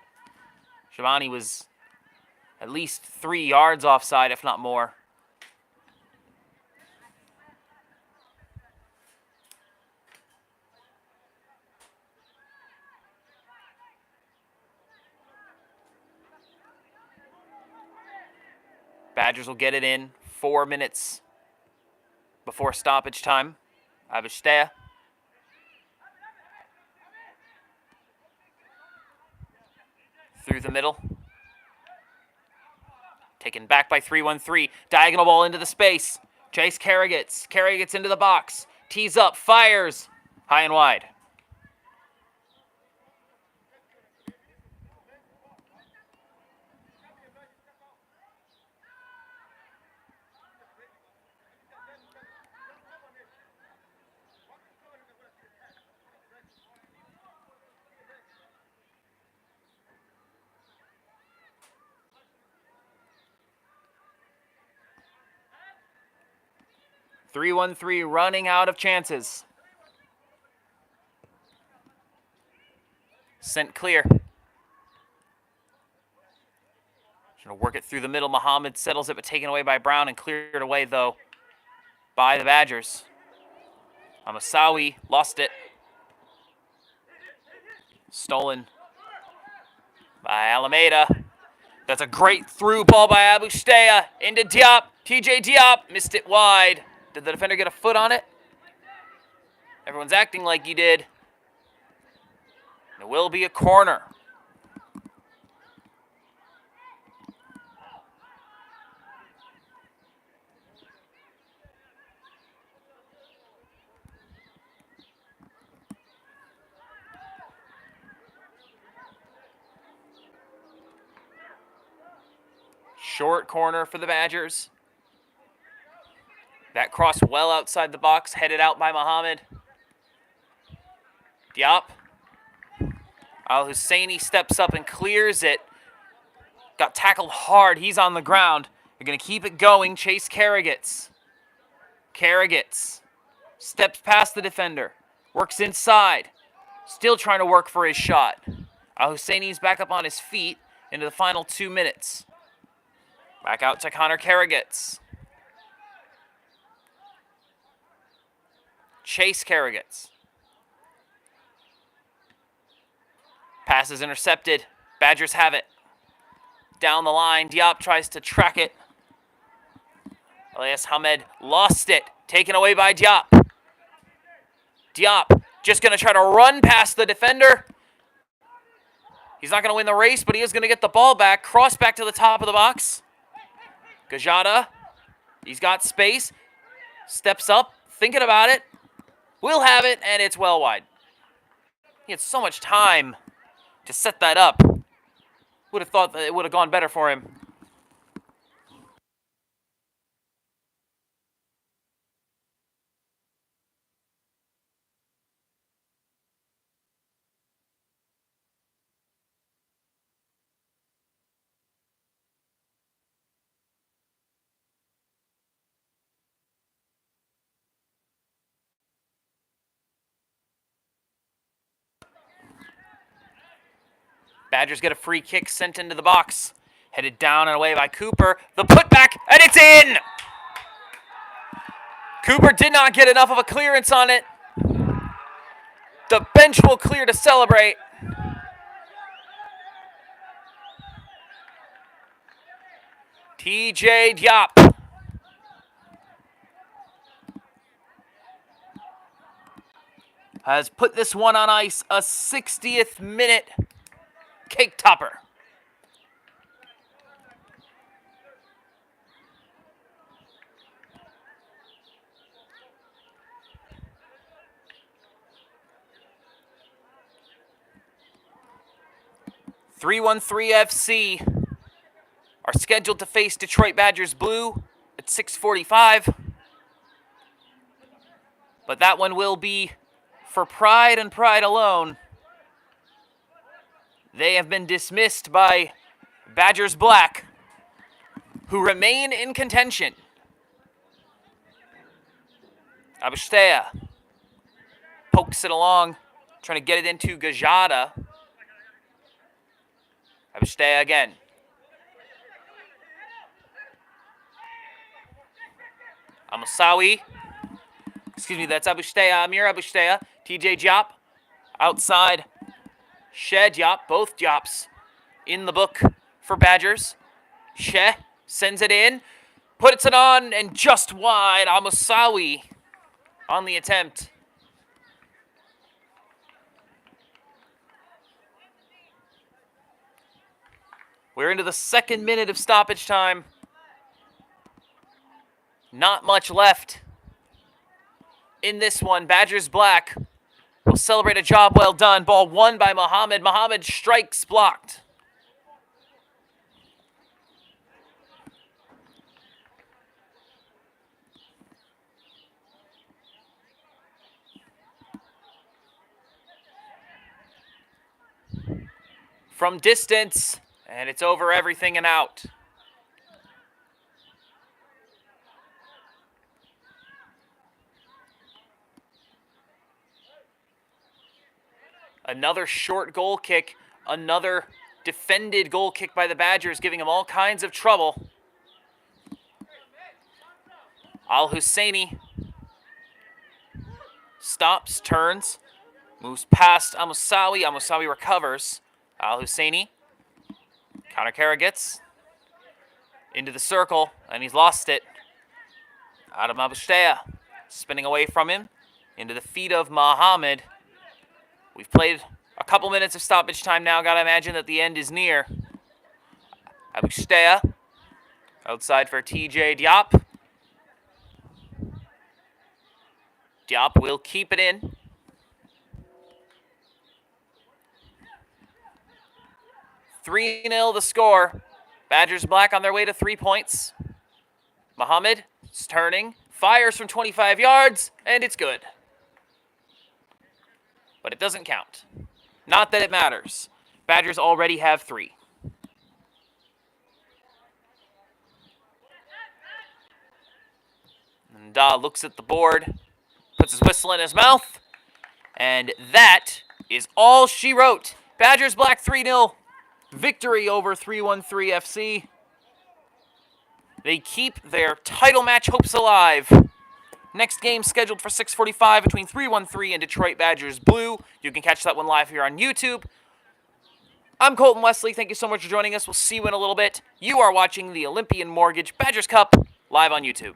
Shabani was at least 3 yards offside, if not more. Badgers will get it in 4 minutes before stoppage time. Abustea. Through the middle. Taken back by 3-1-3. Diagonal ball into the space. Chase Carragets. Carragets into the box. Tees up. Fires. High and wide. Three running out of chances. Sent clear. Trying to work it through the middle. Muhammad settles it, but taken away by Brown and cleared away, though, by the Badgers. Amasawi lost it. Stolen by Alameda. That's a great through ball by Abustea into Diop. TJ Diop missed it wide. Did the defender get a foot on it? Everyone's acting like he did. It will be a corner. Short corner for the Badgers. That cross well outside the box, headed out by Muhammad. Diop. Al-Husseini steps up and clears it. Got tackled hard. He's on the ground. They're going to keep it going. Chase Carragets. Carragets steps past the defender. Works inside. Still trying to work for his shot. Al-Husseini's back up on his feet into the final 2 minutes. Back out to Connor Carragets. Chase Carragets. Pass is intercepted. Badgers have it. Down the line, Diop tries to track it. Elias Hamed lost it. Taken away by Diop. Diop just going to try to run past the defender. He's not going to win the race, but he is going to get the ball back. Cross back to the top of the box. Gajada. He's got space. Steps up, thinking about it. We'll have it, and it's well wide. He had so much time to set that up. Would have thought that it would have gone better for him. Badgers get a free kick sent into the box. Headed down and away by Cooper. The putback, and it's in! Cooper did not get enough of a clearance on it. The bench will clear to celebrate. TJ Diop. has put this one on ice, a 60th minute cake topper. .313 FC are scheduled to face Detroit Badgers Blue at 6:45. But that one will be for pride and pride alone. They have been dismissed by Badgers Black, who remain in contention. Abustea pokes it along, trying to get it into Gajada. Abustea again. Amusawi. Excuse me, that's Abustea, Amir Abustea. TJ Diop outside. She Diop, both Diops in the book for Badgers. She sends it in, puts it on, and just wide. Amusawi on the attempt. We're into the second minute of stoppage time. Not much left in this one. Badgers Black will celebrate a job well done. Ball won by Muhammad. Muhammad strikes blocked. From distance, and it's over everything and out. Another short goal kick, another defended goal kick by the Badgers, giving them all kinds of trouble. Al-Husseini stops, turns, moves past Amusawi. Amusawi recovers. Al-Husseini. Counter Karagets into the circle, and he's lost it. Adam Abustea spinning away from him into the feet of Muhammad. We've played a couple minutes of stoppage time now. Got to imagine that the end is near. Abustea outside for TJ Diop. Diop will keep it in. .3-0 the score. Badgers Black on their way to 3 points. Muhammad is turning, fires from 25 yards, and it's good. But it doesn't count. Not that it matters. Badgers already have 3. And looks at the board, puts his whistle in his mouth, and that is all she wrote. Badgers Black 3-0 victory over .313 FC. They keep their title match hopes alive. Next game scheduled for 6:45 between .313 and Detroit Badgers Blue. You can catch that one live here on YouTube. I'm Colton Wesley. Thank you so much for joining us. We'll see you in a little bit. You are watching the Olympian Mortgage Badgers Cup live on YouTube.